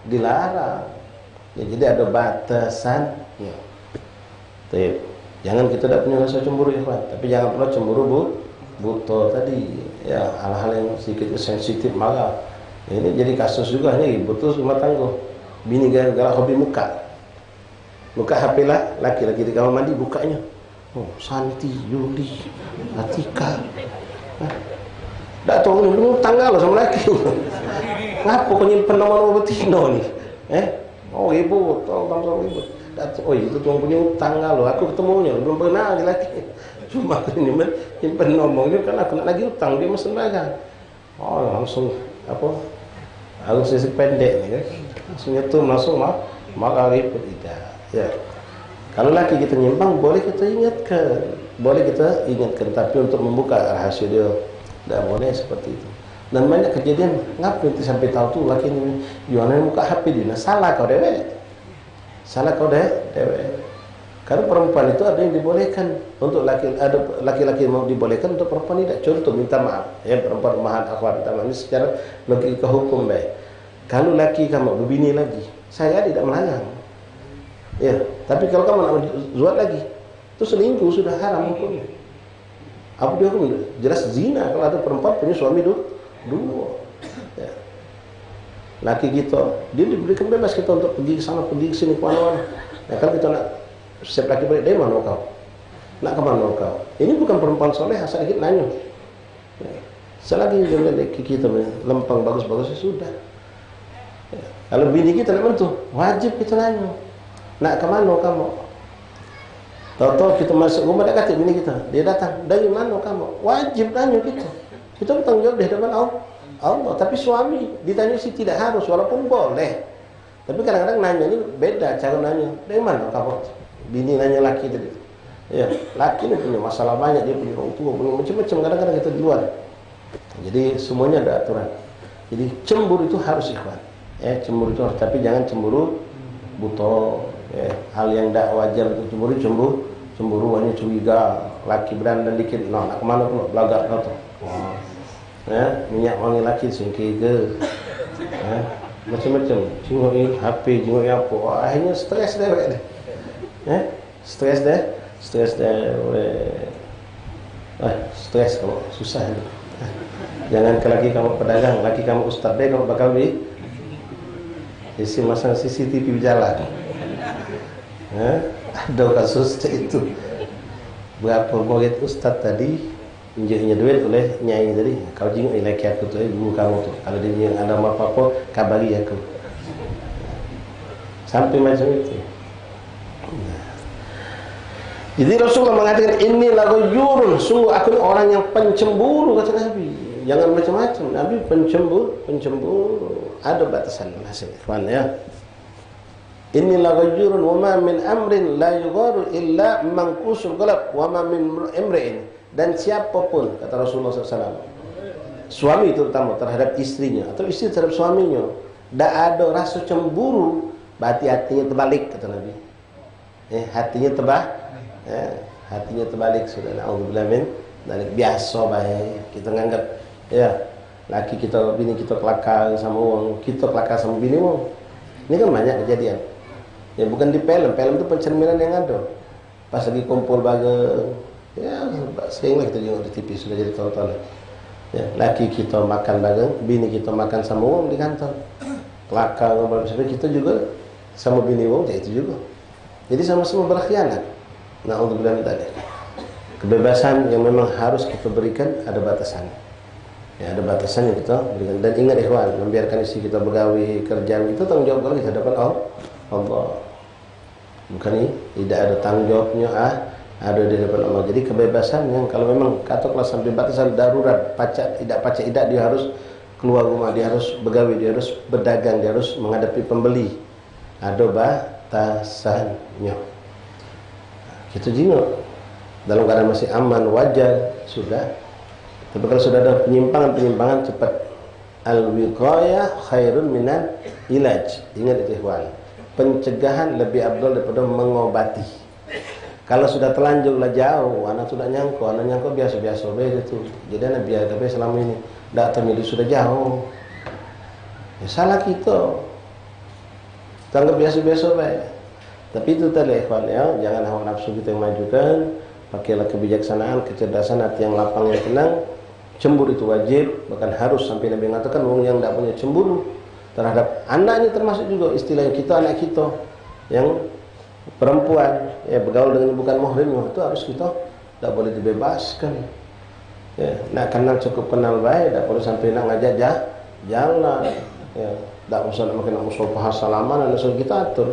dilarang. Ya, jadi ada batasannya. Jangan kita tidak punya rasa cemburu ikhwan, tapi jangan pula cemburu buto tadi. Ya, hal-hal yang sedikit sensitif malah. Ini jadi kasus juga nih, putus rumah tangga. Bini gara-gara hobi muka HP lah, laki-laki di kamar mandi bukanya. Oh, Santi, Yuli, Atika. Dak tahu ni tanggal lo sama laki. Ngapa kau nyimpen nomor betina ni? Oh ibu, tolong ibu. Oh itu tuang punya utang lo. Aku ketemunya belum pernah laki. Cuma aku nyimpen nomor dia kan aku nak lagi utang dia mesen dagang. Oh langsung apa? Harus sisi pendek ni kan. Langsung nyetum langsung maka ribut tidak. Ya. Kalau laki kita nyimpang boleh kita ingatkan, tapi untuk membuka rahasia dia tidak boleh seperti itu. Dan banyak kejadian ngapa nanti sampai tahu tuh laki ini Yohanes muka HP dia, salah kau dewek. Karena perempuan itu ada yang dibolehkan untuk laki-laki mau dibolehkan, untuk perempuan tidak. Contoh minta maaf, ya perempuan mahat akhwat minta maaf ini secara logika hukum baik. Kalau laki kamu berbini lagi, saya tidak melarang. Ya, tapi kalau kamu nak zuat lagi, itu selingkuh, sudah haram hukumnya. Apa dia hukum? Jelas zina kalau ada perempuan punya suami dua. Ya. Laki kita, dia diberikan bebas kita untuk pergi ke sana, pergi ke sini, kemana-mana. Nah, kalau kita nak siap laki balik, dari mana kau? Nak ke mana kau? Ini bukan perempuan soleh, asal kita nanya. Ya. Selagi laki kita lempang bagus-bagus, sudah. Ya. Kalau bini kita nak mentu, wajib kita nanya. Nak ke mana kamu? Tahu-tahu kita masuk rumah, dia kata bini kita, dia datang, dari mana kamu? Wajib tanya kita. Kita bertanggung jawab di hadapan Allah. Tapi suami ditanya sih tidak harus, walaupun boleh. Tapi kadang-kadang nanya ini beda cara nanya. Dari mana kamu? Bini nanya laki tadi. Ya, laki ini punya masalah banyak, dia punya orang tua, punya macam-macam. Kadang-kadang kita di luar. Jadi semuanya ada aturan. Jadi cemburu itu harus ikhwan. Ya, cemburu itu harus, tapi jangan cemburu buto. Ya, hal yang tidak wajar itu cemburu hanya curiga, laki beranda dikit, nak kemana pun belagak kau tu. Ya, minyak wangi laki singkir ke, macam-macam, jingokin HP, jingokin apa, akhirnya stres deh, stres deh, stres kamu susah ni. Jangan ke laki kamu pedagang, laki kamu ustaz deh, kamu bakal isi masang CCTV berjalan. Ada kasus itu, berapa murid ustaz tadi injeknya duit oleh nyai tadi. Kau jenguk laki aku tu, guru kamu tu, kalau dia yang ada apa-apa kabari aku. Sampai macam itu. Jadi Rasulullah mengatakan ini laghayurun, sungguh aku ni orang yang pencemburu, kata Nabi. Jangan macam-macam, Nabi pencemburu. Ada batasan hasil ikhwan ya. Inni laghayurun wa ma min amrin la yugharu illa manqusul qalb wa ma min imri'in. Dan siapapun, kata Rasulullah SAW, suami terutama terhadap istrinya atau istri terhadap suaminya, tidak ada rasa cemburu, berarti hatinya terbalik, kata Nabi. Hatinya terbalik sudah. Na'udzubillah min dzalik. Biasa baik kita nganggap ya laki kita, bini kita kelakar sama orang, kita kelakar sama bini orang. Ini kan banyak kejadian. Ya bukan di film itu pencerminan yang ada. Pas lagi kumpul bareng, ya seringlah kita tengok di TV, sudah jadi tontonan. Ya, laki kita makan bareng, bini kita makan sama orang di kantor. Kelakar ngobrol bersama, kita juga sama bini orang, ya itu juga. Jadi sama-sama berkhianat. Na'udzubillah min dzalik. Kebebasan yang memang harus kita berikan ada batasan. Ya, ada batasan yang kita berikan. Dan ingat ikhwan, membiarkan istri kita bergawe, kerjaan itu tanggung jawab kita di hadapan Allah. Bukan ini, tidak ada tanggung jawabnya, ada di hadapan Allah. Jadi kebebasan yang kalau memang katakanlah sampai batasan darurat, tidak dia harus keluar rumah, dia harus bergawe, dia harus berdagang, dia harus menghadapi pembeli. Ada batasannya. Kita jingok dalam keadaan masih aman, wajar, sudah. Tapi kalau sudah ada penyimpangan cepat. Al-wiqayah khairun minan ilaj. Ingat itu ikhwan. Pencegahan lebih abdul daripada mengobati. Kalau sudah terlanjurlah jauh, anak sudah nyangkau biasa-biasa begitu. Jadi anak biar tapi selama ini datang itu sudah jauh. Ya, salah kita. Tanggap biasa-biasa baik. Tapi itu tadi ikhwan ya, jangan hawa nafsu kita yang majukan. Pakailah kebijaksanaan, kecerdasan, hati yang lapang, yang tenang. Cemburu itu wajib, bahkan harus, sampai Nabi mengatakan orang yang tidak punya cemburu terhadap anaknya, termasuk juga istilahnya kita, anak kita yang perempuan ya bergaul dengan bukan muhrim, itu harus kita tidak boleh dibebaskan ya. Nak kenal cukup kenal baik, tidak perlu sampai nak ngajak jalan ya, tidak usah makin musuh salaman, dan usah kita atur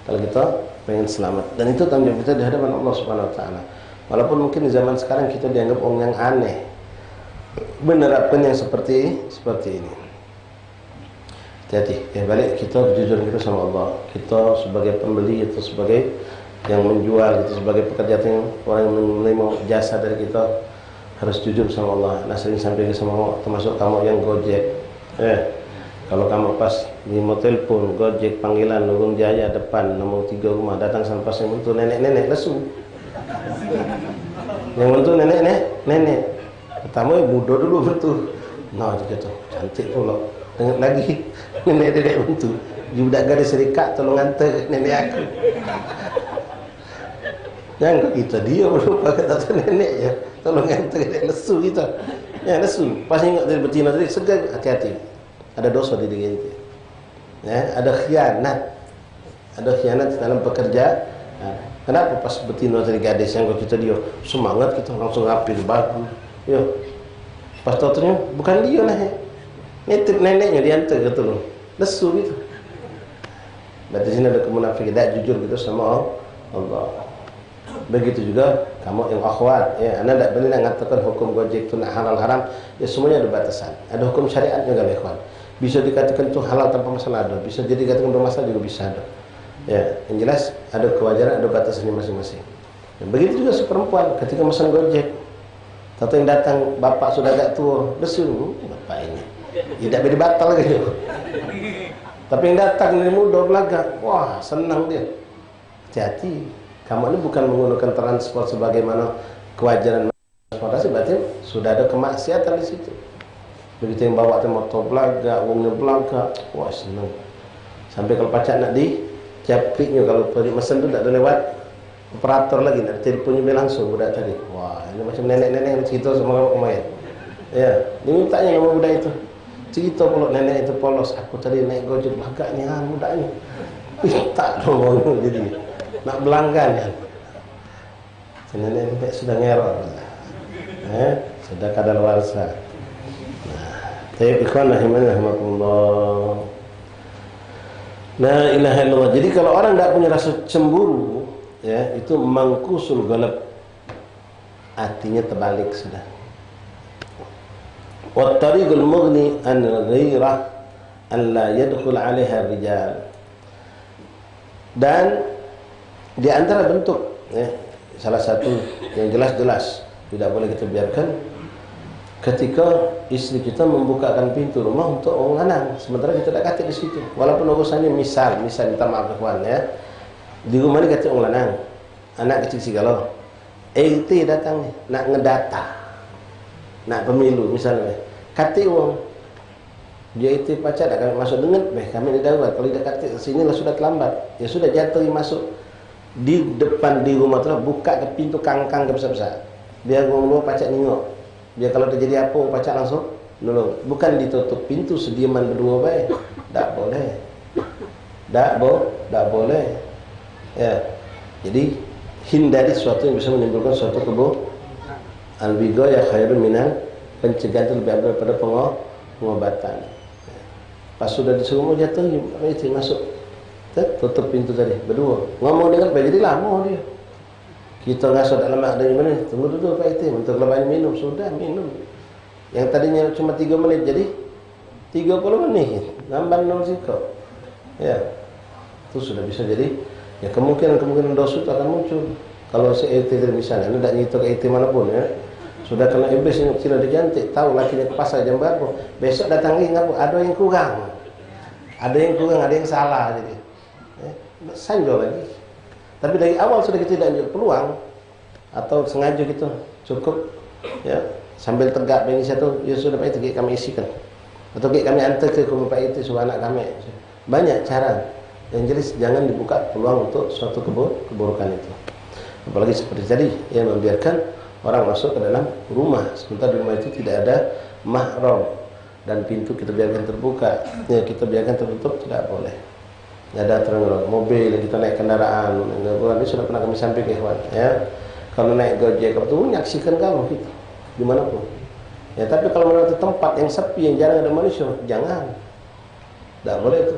kalau kita pengen selamat. Dan itu tanggung jawab kita di hadapan Allah Subhanahu Wa Taala. Walaupun mungkin di zaman sekarang kita dianggap orang yang aneh menerapkan yang seperti ini. Hati-hati ya, balik kita jujur kita sama Allah. Kita sebagai pembeli, itu sebagai yang menjual, itu sebagai pekerja, yang orang yang menerima jasa dari kita, harus jujur sama Allah. Nah, sering sampai sama Allah, termasuk kamu yang Gojek kalau kamu pas di mau telepon Gojek panggilan Lubung Jaya depan nomor 3 rumah, datang sampai yang untuk nenek-nenek lesu. Yang untuk nenek pertama muda dulu betul. Nah gitu, cantik pula. Dengar lagi nenek betul. Budak gadis serikat tolong hantar nenek aku. Yang kita dia lupa kata nenek ya, tolong hantar nenek lesu kita. Ya lesu. Pas ingat dari betina tadi segan, hati-hati. Ada dosa di diri kita. Ya, ada khianat. Ada khianat dalam pekerjaan. Kenapa pas betina dari gadis yang kita dia semangat, kita langsung rapih bagus. Yo, pas totonya bukan dia lah, nitip neneknya diantar gitu loh, lesu gitu. Berarti sini ada kemunafikan, tidak jujur gitu sama Allah. Begitu juga kamu yang akhwat, ya, anda tidak boleh mengatakan hukum Gojek itu nak halal haram, ya semuanya ada batasan. Ada hukum syariat juga ikhwan. Bisa dikatakan itu halal tanpa masalah, ada. Bisa jadi dikatakan bermasalah juga bisa ada. Ya, yang jelas ada kewajaran, ada batasannya masing-masing. Dan begitu juga si perempuan ketika pesan Gojek. Satu yang datang, bapak sudah agak tua, lesu, bapak ini tidak boleh batal gitu. Tapi yang datang dari muda belaga, wah senang dia. Hati-hati, kamu ini bukan menggunakan transport sebagaimana kewajaran transportasi, berarti sudah ada kemaksiatan di situ. Begitu yang bawa motor belaga, uangnya belaga, wah senang. Sampai kalau pacak nak di capliknya, kalau mesen itu tidak ada lewat operator lagi, nak teleponnya langsung budak tadi. Wah, ini macam nenek-nenek yang cerita sama kamu kemarin. Ya, dimintanya sama budak itu. Cerita pula nenek itu polos. Aku tadi naik Gojek belakangnya budaknya. Minta dong jadi nak belanggan kan. Si nenek sudah ngeror. Sudah kadaluarsa. Nah, tayyib ikhwan rahimakumullah. La ilaha illallah. Jadi kalau orang tidak punya rasa cemburu, ya, itu mangkusul galab, artinya terbalik sudah. Wa tariqul mughni an ghairah an la yadkhul 'alaiha rijal. Dan di antara bentuk, ya, salah satu yang jelas-jelas tidak boleh kita biarkan ketika istri kita membukakan pintu rumah untuk orang lanang, sementara kita tidak kata di situ. Walaupun urusannya misal minta maaf kawan ya. Di rumah ni kata orang lanang, anak kecil segala, datang ni, nak ngedata, nak pemilu misalnya, kata orang, dia itu pacar dah kami masuk dengan, kami ni darurat, kalau dia kata sini lah sudah terlambat, ya sudah jatuh masuk di depan di rumah tu, buka ke pintu kangkang ke besar-besar, biar orang pacar nengok, biar kalau terjadi apa pacar langsung nolong, bukan ditutup pintu sediaman berdua baik, tak boleh, tak boleh. Ya, jadi hindari sesuatu yang bisa menimbulkan suatu al-wiqayah khairun minal, pencegahan itu lebih baik daripada pengobatan. Pas sudah disuruh mau jatuh, itu masuk, tutup pintu tadi berdua. Ngomong dengan baik, jadi lama dia. Kita ngasut dalam ada di mana? Tunggu dulu Pak Iti, untuk lebaran minum, sudah minum. Yang tadinya cuma 3 menit jadi 30 menit, nambah 0 sikap. Ya, itu sudah bisa jadi. Ya kemungkinan dosa itu akan muncul. Kalau si ET misalnya, anda tidak nyitok ET manapun ya, sudah kena iblis yang kecil ada cantik, tahu lakinya ke pasar jam berapa, besok datang lagi ngaku, ada yang kurang, ada yang salah, jadi sanjol lagi. Tapi dari awal sudah kita tidak ambil peluang atau sengaja gitu, cukup ya sambil tegak bagi satu, ya sudah Pak itu kami isikan. Atau kami antar ke rumah itu semua anak kami. Banyak cara. Yang jelas jangan dibuka peluang untuk suatu keburukan itu. Apalagi seperti tadi, yang membiarkan orang masuk ke dalam rumah, sementara di rumah itu tidak ada mahram dan pintu kita biarkan terbuka, ya kita biarkan tertutup tidak boleh. Ada aturan mobil, kita naik kendaraan, ini sudah pernah kami sampaikan ikhwan, ya. Kalau naik Gojek atau menyaksikan kamu kita dimanapun. Ya tapi kalau melewati tempat yang sepi, yang jarang ada manusia, jangan, tidak boleh itu.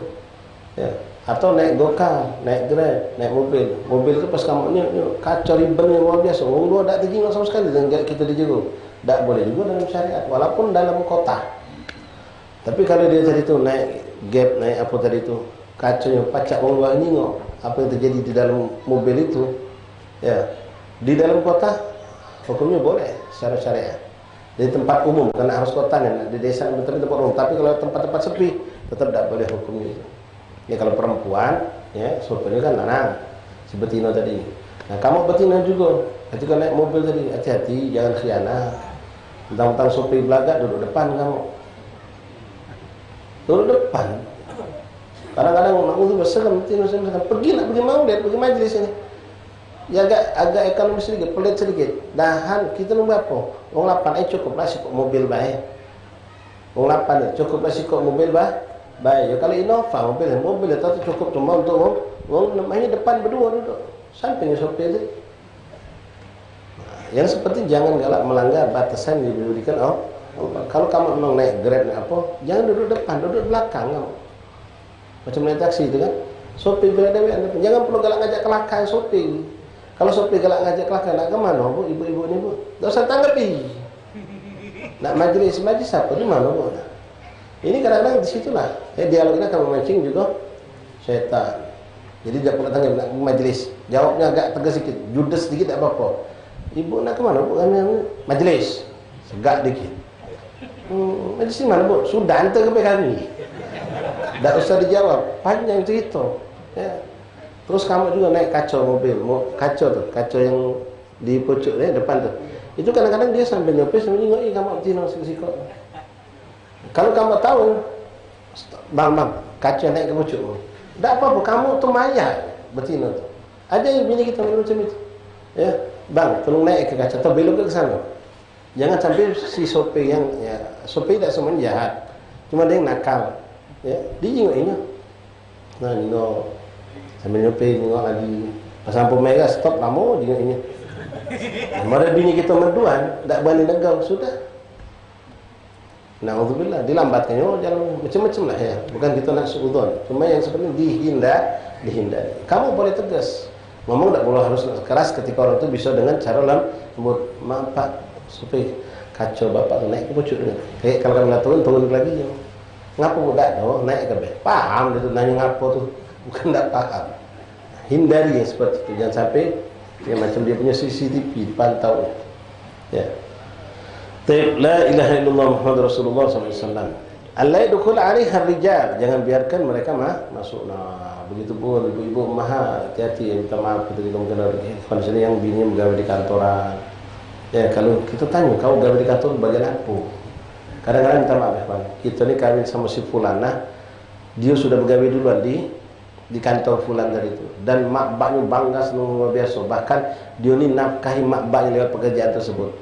Ya. Atau naik gokar, naik grab, naik mobil. Mobil itu pas kamu kacau ribetnya luar biasa. Orang luar tak terjenguk sama sekali dengan kita dijaga. Tak boleh juga dalam syariat, walaupun dalam kota. Tapi kalau dia tadi tu naik gap, naik apa tadi tu, kacaunya pacak orang luar ini ngok. Apa yang terjadi di dalam mobil itu, ya di dalam kota hukumnya boleh secara syariat. Di tempat umum, karena harus kota kan, di desa tapi tempat umum. Tapi kalau tempat-tempat sepi, tetap tak boleh hukumnya itu. Ya kalau perempuan, ya sopirnya kan lanang, si betina tadi. Nah kamu betina juga, ketika naik mobil tadi, hati-hati, jangan khianat. Tentang sopir belakang duduk depan kamu, duduk depan. Kadang-kadang aku tuh berserem, pergi nak pergi mau lihat, pergi majlis ini. Ya agak ekonomi sedikit, pelit sedikit. Dahan kita nunggu apa? Orang 8 cukup lah sikok mobil baik. Orang 8 cukup lah sikok mobil baik. Baik, ya kalau Innova mobil itu cukup cuma untuk namanya depan berdua duduk, sampingnya sopir itu. Nah, yang seperti jangan galak melanggar batasan yang diberikan. Kalau kamu memang naik Grab naik apa, jangan duduk depan, duduk belakang kamu. Macam naik taksi itu kan, sopir berada di depan, jangan perlu galak ngajak kelakar sopir. Kalau sopir galak ngajak kelakar, nak ke mana bu, ibu-ibu ni bu, tak usah tanggapi. Nak majlis apa di mana bu? Ini kadang-kadang disitulah dialog ini akan memancing juga syaitan. Jadi dia pun datang nak majlis, jawabnya agak tegas sedikit, judes sedikit tak apa-apa. Ibu nak ke mana bu? Kami majlis, segak dikit. Majlis di mana bu? Sudah hantar ke kami. Tak usah dijawab, panjang cerita. Ya. Terus kamu juga naik kacau mobil, kacau tu, kacau yang di pucuk depan tu. Itu kadang-kadang dia sambil nyopir sambil ngoi kamu betina sikit-sikit. Kalau kamu tahu, bang, kaca naik ke pucuk. Tak apa-apa, kamu tu mayat betina tu. Ada yang bini kita macam itu. Ya, bang, tolong naik ke kaca atau belok ke sana. Jangan sampai si sopir yang, ya, sopir tak semua jahat. Cuma dia yang nakal. Ya, dia jengok. Nah, no. Sambil nyopir, tengok lagi. Pas lampu merah, stop lama, jengok. Mara bini kita merduan, tak berani negau, sudah. Na'udzubillah, dilambatkan jalan macam-macam lah ya. Bukan kita nak suudzon, cuma yang sebenarnya dihindari. Kamu boleh tegas, ngomong tak boleh harus keras ketika orang itu bisa dengan cara lembut. Maaf pak, supaya kacau bapak tu naik ke pucuk dengan. Kayak kalau kami turun lagi ya. Ngapa budak tu naik ke bawah? Paham dia tu nanya ngapa tu, bukan tak paham. Hindari yang seperti itu, jangan sampai ya macam dia punya CCTV pantau. Ya. La ilaha illallah Muhammad Rasulullah SAW. Allah yadkhul alaiha rijal, jangan biarkan mereka masuk. Nah, begitu pun ibu-ibu maha hati-hati, minta maaf ketika mengenal kondisi yang bininya begawe di kantoran. Ya, kalau kita tanya, kau begawe di kantor bagian apa? Kadang-kadang minta maaf, Pak. Kita ni kawin sama si fulana, dia sudah begawe duluan di kantor fulan dari itu. Dan mak baknya bangga senang luar biasa. Bahkan dia ni nafkahi mak baknya lewat pekerjaan tersebut.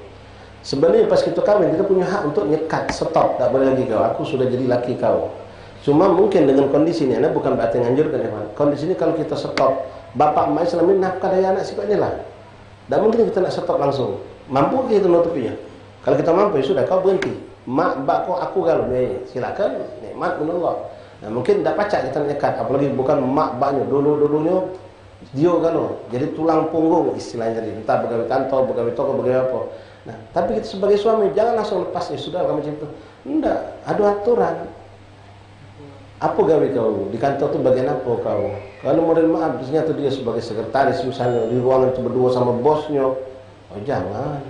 Sebenarnya pas kita kahwin, kita punya hak untuk nyekat, stop, tak boleh lagi kau, aku sudah jadi laki kau. Cuma mungkin dengan kondisi ini, bukan berarti nganjurkan ya, kondisi ini kalau kita stop, bapak emak selama ini nafkah dari anak sifatnya lah. Dan mungkin kita nak stop langsung. Mampu kita nutupinya? Kalau kita mampu, ya sudah, kau berhenti. Mak, bak kau, aku kalau, silakan, nikmat menolak. Nah, mungkin tak pacak kita nyekat, apalagi bukan mak baknya, dulu-dulunya, dia kalau, jadi tulang punggung istilahnya, entah pegawai kantor, pegawai toko, pegawai apa. Nah, tapi kita sebagai suami jangan langsung lepas ya sudah kamu macam itu. Enggak, ada aturan. Apa gawe kau di kantor tu bagian apa kau? Kalau model maaf, ternyata dia sebagai sekretaris misalnya di ruangan itu berdua sama bosnya. Oh jangan.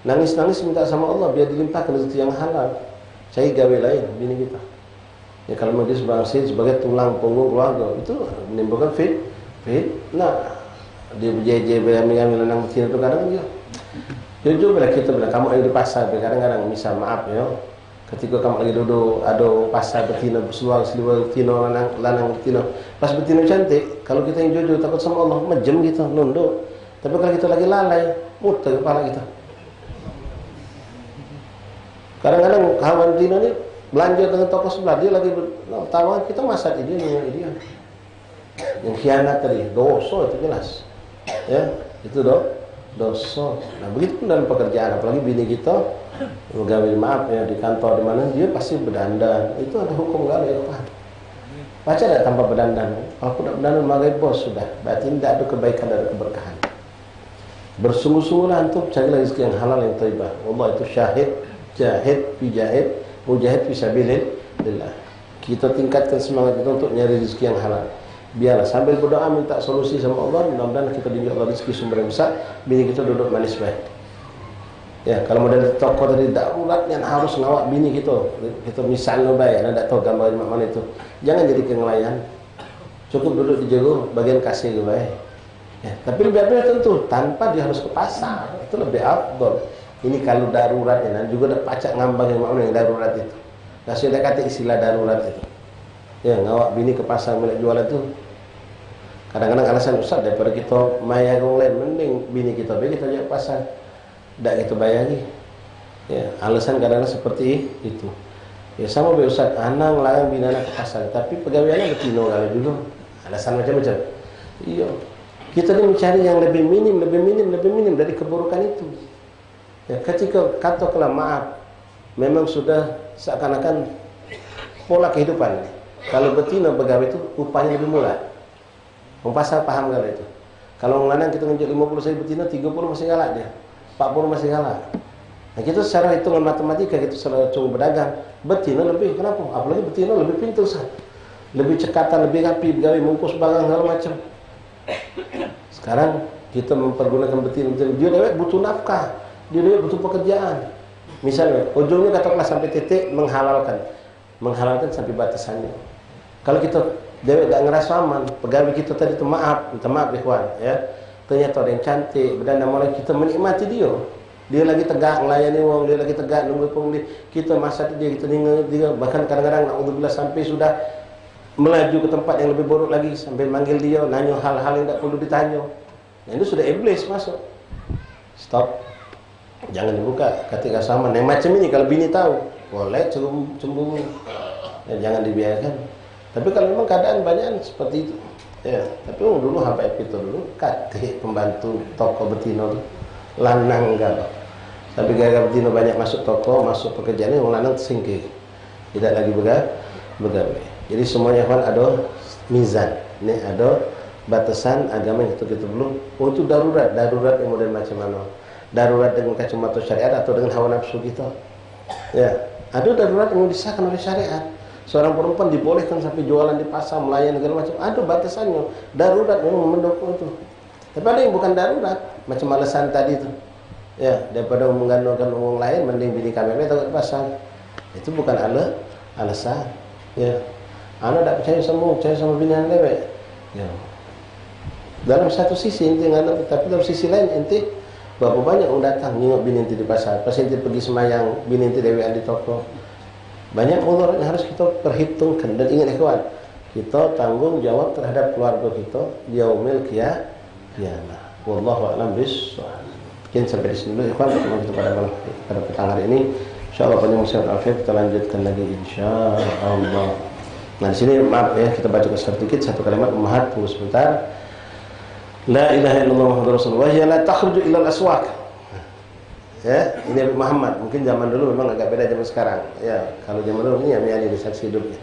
Nangis-nangis minta sama Allah biar dilimpahkan rezeki yang halal. Cari gawe lain bini kita. Ya kalau mau dia sebagai tulang punggung keluarga itu menimbulkan nah dia berjeje beramil-amil nang betina itu kadang dia. Jujur bila kita bilang kamu yang di pasar, kadang-kadang misal maaf ya, Ketika kamu lagi duduk, ada pasal betina berseluar betina lanang betina. Pas betina cantik, kalau kita yang jujur takut sama Allah, mejem gitu, nunduk. Tapi kalau kita lagi lalai, muter kepala kita. Kadang-kadang kawan betina ini belanja dengan toko sebelah, dia lagi tawa, kita masak dia. Yang khianat tadi, dosa itu jelas. Ya, itu dosa. Nah, begitu pun dalam pekerjaan, apalagi bini kita pegawai maaf ya di kantor di mana dia pasti berdandan. Itu ada hukum enggak ya, Pak? Baca tidak tanpa berdandan. Kalau tidak berdandan magai bos sudah. Berarti tidak ada kebaikan dan keberkahan. Bersungguh-sungguhlah antum cari rezeki yang halal yang thayyibah. Allah itu syahid, jahid, mujahid fi sabilillah. Kita tingkatkan semangat kita untuk nyari rezeki yang halal. Biarlah sambil berdoa minta solusi sama Allah, mudah-mudahan kita diunjuk Allah rezeki sumber yang besar, bini kita duduk manis baik. Ya, kalau model toko tadi darurat yang harus ngawak bini kita misalnya baik, anda tak tahu gambar mana itu. Jangan jadi ngelayan. Cukup duduk dijaga bagian kasir ke baik. Ya, tapi lebih tentu tanpa dia harus ke pasar, itu lebih afdol. Ini kalau darurat ya, dan juga ada pacak ngambang yang mana yang darurat itu. Kasih ada kata istilah darurat itu. Ya, ngawak bini ke pasar milik jualan itu. Kadang-kadang alasan Ustaz daripada kita maya lain, mending bini kita bagi kita aja ke pasar. Tak kita bayari. Ya, alasan kadang-kadang seperti itu. Ya sama be Ustaz, anak larang bini anak ke pasar, tapi pegawainya betino kali dulu. Alasan macam-macam. Iya. Kita ni mencari yang lebih minim dari keburukan itu. Ya, ketika katakanlah maaf, memang sudah seakan-akan pola kehidupan. Kalau betina pegawai itu upahnya lebih murah. Orang pasar paham kali itu. Kalau orang lanang kita ngejuk 50 saya betina, 30 masih kalah dia. 40 masih kalah. Nah, kita secara hitungan matematika kita secara cuma berdagang, betina lebih. Kenapa? Apalagi betina lebih pintar, sah. Lebih cekatan, lebih rapi, pegawai mungkus barang segala macam. Sekarang kita mempergunakan betina. Dia dewek butuh nafkah, dia dewek butuh pekerjaan. Misalnya, ujungnya katakanlah sampai titik menghalalkan sampai batasannya. Kalau kita dewek tak ngerasa aman, pegawai kita tadi itu minta maaf ikhwan, ya. Ternyata ada yang cantik, berdana mulai kita menikmati dia. Dia lagi tegak melayani orang, dia lagi tegak nunggu pembeli. Kita masa dia, kita dengar dia, bahkan kadang-kadang naudzubillah sampai sudah melaju ke tempat yang lebih buruk lagi sambil manggil dia, nanya hal-hal yang tak perlu ditanya. Nah, itu sudah iblis masuk. Stop. Jangan dibuka. Ketika sama, yang macam ini kalau bini tahu, boleh cemburu. Ya, jangan dibiarkan. Tapi kalau memang keadaan banyak seperti itu. Ya, tapi dulu habaib kita dulu katik pembantu toko betina tu lanang enggak. Tapi gara-gara betina banyak masuk toko, masuk pekerjaan ini orang lanang tersingkir. Tidak lagi begawe. Jadi semuanya kan ada mizan. Ini ada batasan agama yang kita belum. Untuk darurat yang model macam mana? Darurat dengan kacamata syariat atau dengan hawa nafsu kita. Ya, ada darurat yang disahkan oleh syariat. Seorang perempuan dibolehkan sampai jualan di pasar, melayani segala macam. Ada batasannya. Darurat memang mendukung itu. Tapi ada yang bukan darurat, macam alasan tadi itu. Ya, daripada menggandungkan orang lain, mending bini kami takut di pasar. Itu bukan alasan. Ya, anak tak percaya sama bini anak lewat. Ya. Dalam satu sisi inti anak, tapi dalam sisi lain inti berapa banyak orang datang nengok bini inti di pasar. Pas inti pergi semayang, bini inti dewean di toko. Banyak mudarat yang harus kita perhitungkan. Dan ingat ikhwan, kita tanggung jawab terhadap keluarga kita yaumil qiyamah. Wallahu a'lam bishawab. Mungkin sampai di sini dulu ikhwan, kita pada petang hari ini. Insyaallah pada musim akhir kita lanjutkan lagi insyaallah. Nah, di sini maaf ya, kita baca sedikit satu kalimat ummahat, tunggu sebentar. La ilaha illallah Muhammadur Rasulullah, ya la takhruju ila al-aswaq. Ya, ini Nabi Muhammad. Mungkin zaman dulu memang agak beda zaman sekarang. Ya, kalau zaman dulu ini Ami di saksi hidupnya.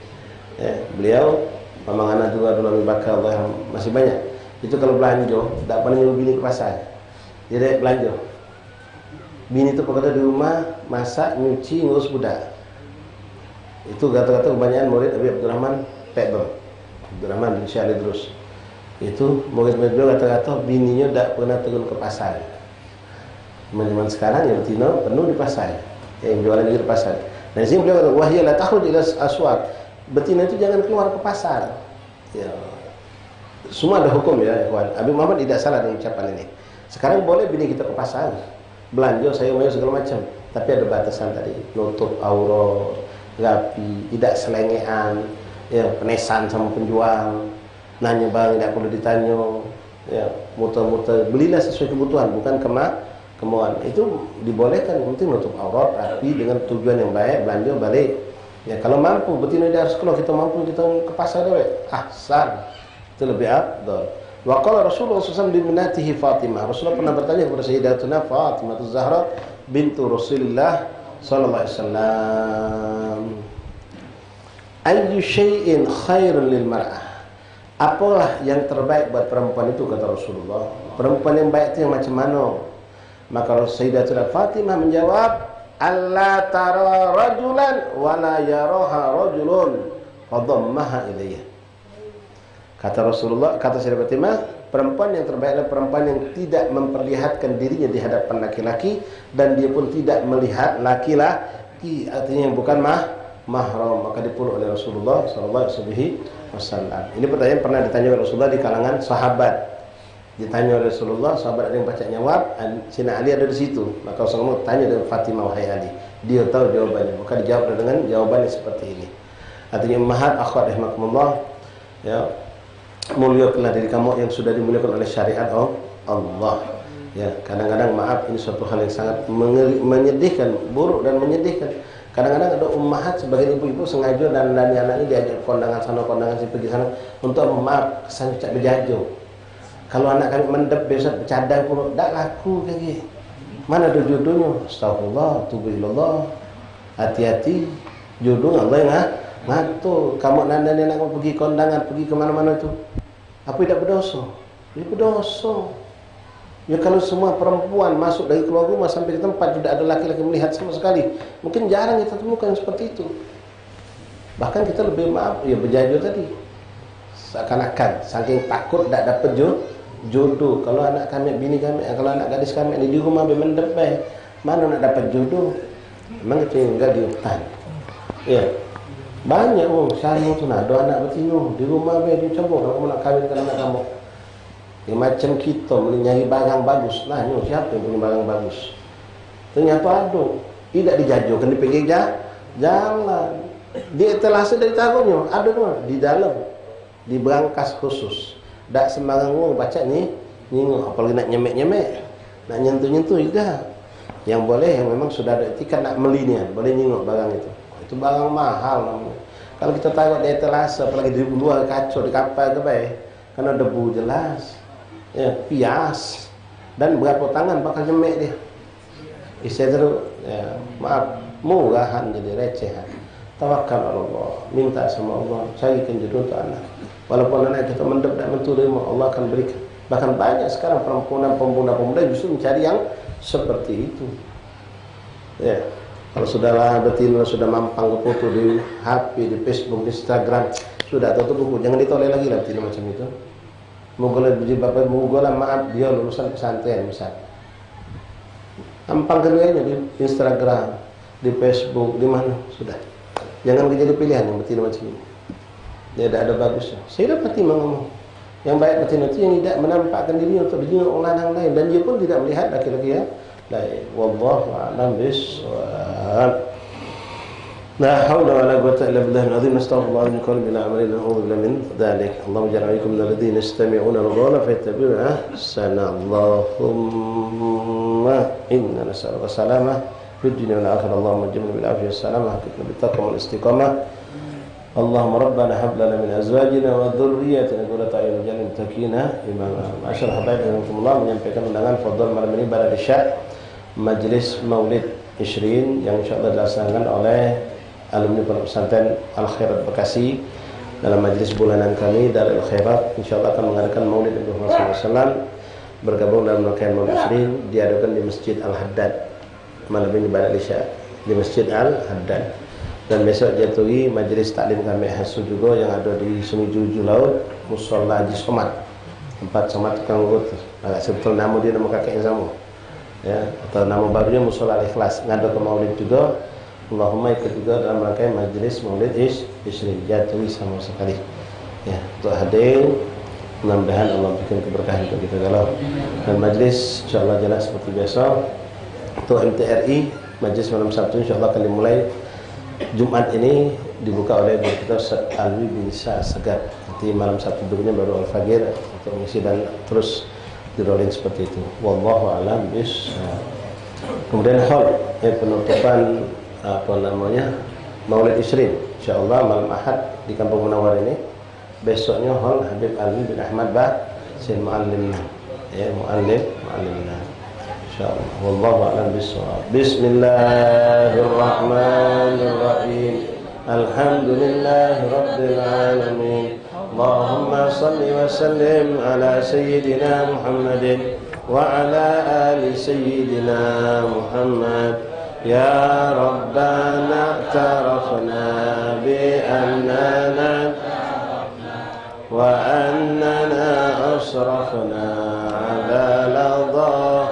Ya, beliau memang anak dulu Abu Bakar, Allah masih banyak. Itu kalau belanja, tak pernah nyuruh bini ke pasar. Dia belanja. Bini itu pekerja di rumah, masak, nyuci, ngurus budak. Itu kata-kata kebanyakan murid Abi Abdurrahman Pekbel, Abdurrahman bin Syahli terus. Itu murid-murid beliau kata-kata bininya tak pernah turun ke pasar. Zaman sekarang yang betina penuh di pasar, yang jualan di pasar. Dan sini beliau kata, wahya la takhruj ila aswaq. Betina itu jangan keluar ke pasar. Ya. Semua ada hukum ya, ikhwan. Abi Muhammad tidak salah dengan ucapan ini. Sekarang boleh bini kita ke pasar, belanja sayur mayur segala macam. Tapi ada batasan tadi, nutup aurat, rapi, tidak selengean, ya, penesan sama penjual, nanya barang tidak perlu ditanya, ya, muter-muter, belilah sesuai kebutuhan, bukan kemauan. Itu dibolehkan, yang penting nutup aurat, rapi, dengan tujuan yang baik, belanja balik. Ya, kalau mampu, betina dia harus keluar, kita mampu, kita ke pasar dulu, ahsan, itu lebih afdal. Wa qala Rasulullah SAW liminatihi Fatimah. Rasulullah pernah bertanya kepada Sayyidatuna Fatimah Az-Zahra bintu Rasulullah sallallahu alaihi wasallam, ayyu syai'in khairun lil mar'ah? Apalah yang terbaik buat perempuan itu, kata Rasulullah. Perempuan yang baik itu yang macam mana? Maka Sayyidatuna Fatimah menjawab, alla tara rajulan wa la yaraha rajulun fadammaha ilayya. Kata Rasulullah, kata Sayyidatuna Fatimah, perempuan yang terbaik adalah perempuan yang tidak memperlihatkan dirinya di hadapan laki-laki dan dia pun tidak melihat laki-laki, artinya yang bukan mahram, maka dipeluk oleh Rasulullah sallallahu alaihi wasallam. Ini pertanyaan pernah ditanya oleh Rasulullah di kalangan sahabat. Ditanya oleh Rasulullah, sahabat ada yang baca jawab, Sina Ali ada di situ. Maka Rasulullah tanya dengan Fatimah, wahai Ali. Dia tahu jawabannya, maka dijawab dengan jawaban yang seperti ini. Artinya ummahat akhwat rahimakumullah, ya, muliakanlah diri kamu yang sudah dimuliakan oleh syariat Allah. Ya, kadang-kadang maaf, ini suatu hal yang sangat menyedihkan, buruk dan menyedihkan. Kadang-kadang ada ummahat sebagai ibu-ibu sengaja dan anaknya diajak kondangan sana, kondangan sini, pergi sana untuk maaf kesan cak berjajo. Kalau anak kami mendep besok bercadang pun tak laku lagi. Mana ada jodohnya? Astagfirullah, tubuhilallah. Hati-hati, jodoh Allah yang ngatur. Kamu nanda nak pergi kondangan, pergi ke mana-mana itu. Apa tidak berdosa? Dia berdosa. Ya kalau semua perempuan masuk dari keluar rumah sampai ke tempat tidak ada laki-laki melihat sama sekali, mungkin jarang kita temukan yang seperti itu. Bahkan kita lebih maaf, ya berjajo tadi. Seakan-akan saking takut tak dapat jodoh. Kalau anak kami, bini kami, kalau anak gadis kami di rumah mendep, mana nak dapat jodoh? Memang itu tinggal di hutan. Ya. Banyak syarih tu nak ada anak betina di rumah dia cabut kalau kamu nak kahwinkan anak kamu. Ya, macam kita menyari barang bagus. Nah, siapa yang punya barang bagus? Ternyata ada. Tidak dijajukan di pinggir jalan. Di etalase dari tahunnya ada tu di dalam. Di berangkas khusus. Tak sembarang orang baca ni nyingok, apalagi nak nyemek-nyemek, nak nyentuh-nyentuh tidak. Yang boleh yang memang sudah ada etikat nak melinya, boleh nyingok barang itu. Itu barang mahal namanya. Kalau kita taruh di etalase, apalagi di luar kacau di kapal tu baik, karena debu jelas, ya, pias, dan berapa tangan bakal nyemek dia. Istri tu, ya, maaf, murahan jadi recehan. Tawakal Allah, minta sama Allah, carikan jodoh untuk anak. Walaupun anak kita mendep dan menturut Allah akan berikan. Bahkan banyak sekarang perempuan pemuda justru mencari yang seperti itu. Ya, kalau sudahlah betina sudah mampang ke foto di HP, di Facebook, di Instagram, sudah tutup buku. Jangan ditoleh lagi lah betina macam itu. Mugola maaf dia lulusan pesantren misal. Mampang keduanya di Instagram, di Facebook, di mana sudah. Jangan menjadi pilihan yang betina macam ini. Dia ada bagusnya. Saya dapat ngomong yang baik betina itu yang tidak menampakkan diri untuk dijenguk orang lain, dan dia pun tidak melihat laki-laki yang lain. Wallahu a'lam bishawab. La haula wala quwwata illa billahil azim. Astaghfirullah min qalbi la amalin a'udzu billahi min dzalik. Allahumma ja'alna minal ladzina yastami'una al-qawla fayattabi'una ahsana. Allahumma inna nas'aluka salamah fid dunya wal akhirah. Allahumma ij'alna bil afiyah salamah wa bit taqwa wal istiqamah. Allahumma rabbana hab lana min azwajina wa dhurriyyatina qurrata a'yun waj'alna lil muttaqina imama. Masyaallah, habaib rahimakumullah, menyampaikan undangan fadhil malam ini pada isya Majlis Maulid 20 yang insyaallah dilaksanakan oleh alumni Pondok Pesantren Al Khairat Bekasi dalam majlis bulanan kami dari Al Khairat. Insyaallah akan mengadakan Maulid Nabi Muhammad SAW bergabung dalam rangkaian Maulid 20 diadakan di Masjid Al Haddad malam ini pada isya di Masjid Al Haddad. Dan besok jatuhi majlis taklim kami hasu juga yang ada di Sungai Juju Laut, Musola Haji Somad, tempat Somad tukang urut. Agak sebetulnya nama dia nama kakek yang sama, ya, atau nama barunya Musola Al-Ikhlas. Ngada ke Maulid juga. Allahumma ikut juga dalam rangkaian majlis Maulid Isri jatuhi sama sekali. Ya, untuk hadir, mudah-mudahan Allah berikan keberkahan untuk kita kalau. Dan majlis insyaallah jalan seperti biasa. Untuk MTRI Majelis malam Sabtu insyaallah akan dimulai Jumat ini dibuka oleh guru kita Ustaz Alwi bin Isa Segar. Nanti malam Sabtu berikutnya baru Al-Fajr untuk mengisi dan terus dirolling seperti itu. Wallahu a'lam bishawab. Kemudian hall penutupan Maulid Isrin insyaallah malam Ahad di Kampung Munawwar ini. Besoknya hall Habib Alwi bin Ahmad Sin Muallim Muallimna insyaallah. Wallahu a'lam bishawab. Bismillahirrahmanirrahim. Alhamdulillahi rabbil alamin. Allahumma salli wa sallim ala sayyidina Muhammadin wa ala ali sayyidina Muhammad. Ya Rabbana tarafna bi annana wa annana asrafna ala ladha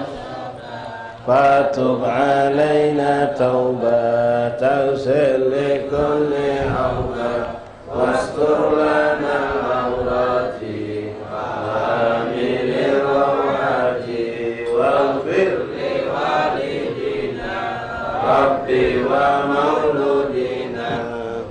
fatub alayna tawbah taghsil li kulli awbah wastur lana awrati amilil rawati waghfir li walidina rabbi wa mauludina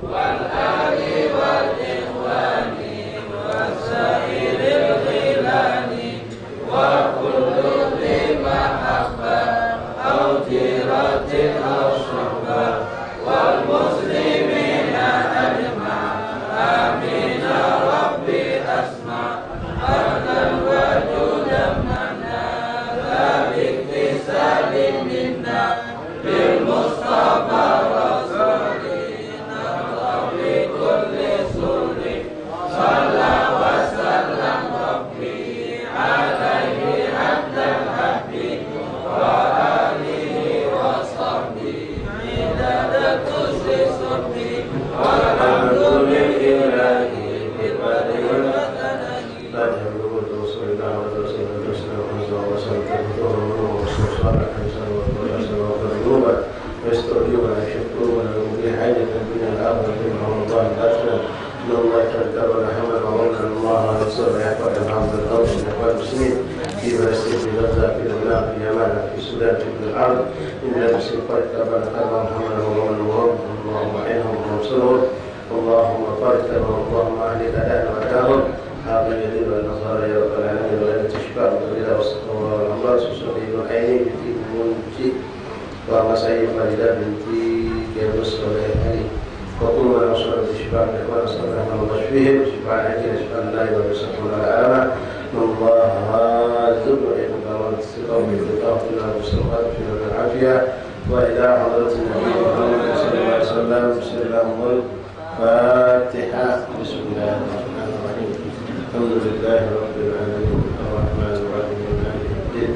wal ali wal ikhwani wasairil khilani wa kullu li mahabbah aw jiratin aw syuhbah wal muslimina ajma' amin ya rabbi asma' ardan wa judan manna dzalik bisalim minna bil mustafa rasulina rabbi kulli sulli salla wa sallam rabbi alaihi hamdan habbi wa alihi wa sahbihi midada tusli subhi walhamdulillahi bil badi wal matanahi la ilaha rasulullah wa rasulullah wa sallallahu ويسترجون ويشكرون ويقضي حاجة الدنيا الآخرة من رمضان الآخرة إن الله تعالى ورحمه ومولى الله ورسوله ويحفظ الأرض الأرض من إخوان المسلمين في فلسطين في غزة في لبنان في يمن في السودان في كل الأرض إن المسلمين قد تبارك الله محمد ومولى الله اللهم أعينهم وانصرهم اللهم بارك لهم اللهم أهلك أهلنا وأهلهم هذا اليهود والنصارى يا رب العالمين ولا تشفع بالغنى والصحة والأمراض وصحبه والعينين في المنجي ومسعي خالدة بنتي كيروس والعينين وقل ما نصر بشفاء الإخوان صلى الله عليه وسلم شفاء عجل شفاء الله ويسخر العالم من الله عزب وإحنا والسقاء بالبطاق لنا والسلقات في العافية وإلى حضرة النبي محمد صلى الله عليه وسلم بسم الله الفاتحة بسم الله الرحمن الرحيم الحمد لله رب العالمين الرحمن الرحيم مالك الدين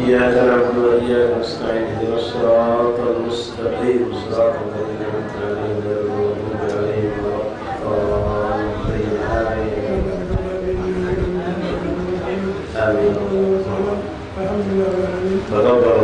إياك نعبد وإياك نستعين اهدنا الصراط المستقيم صراط الذين أنعمت عليهم غير المغضوب عليهم ولا الضالين آمين آمين تقبل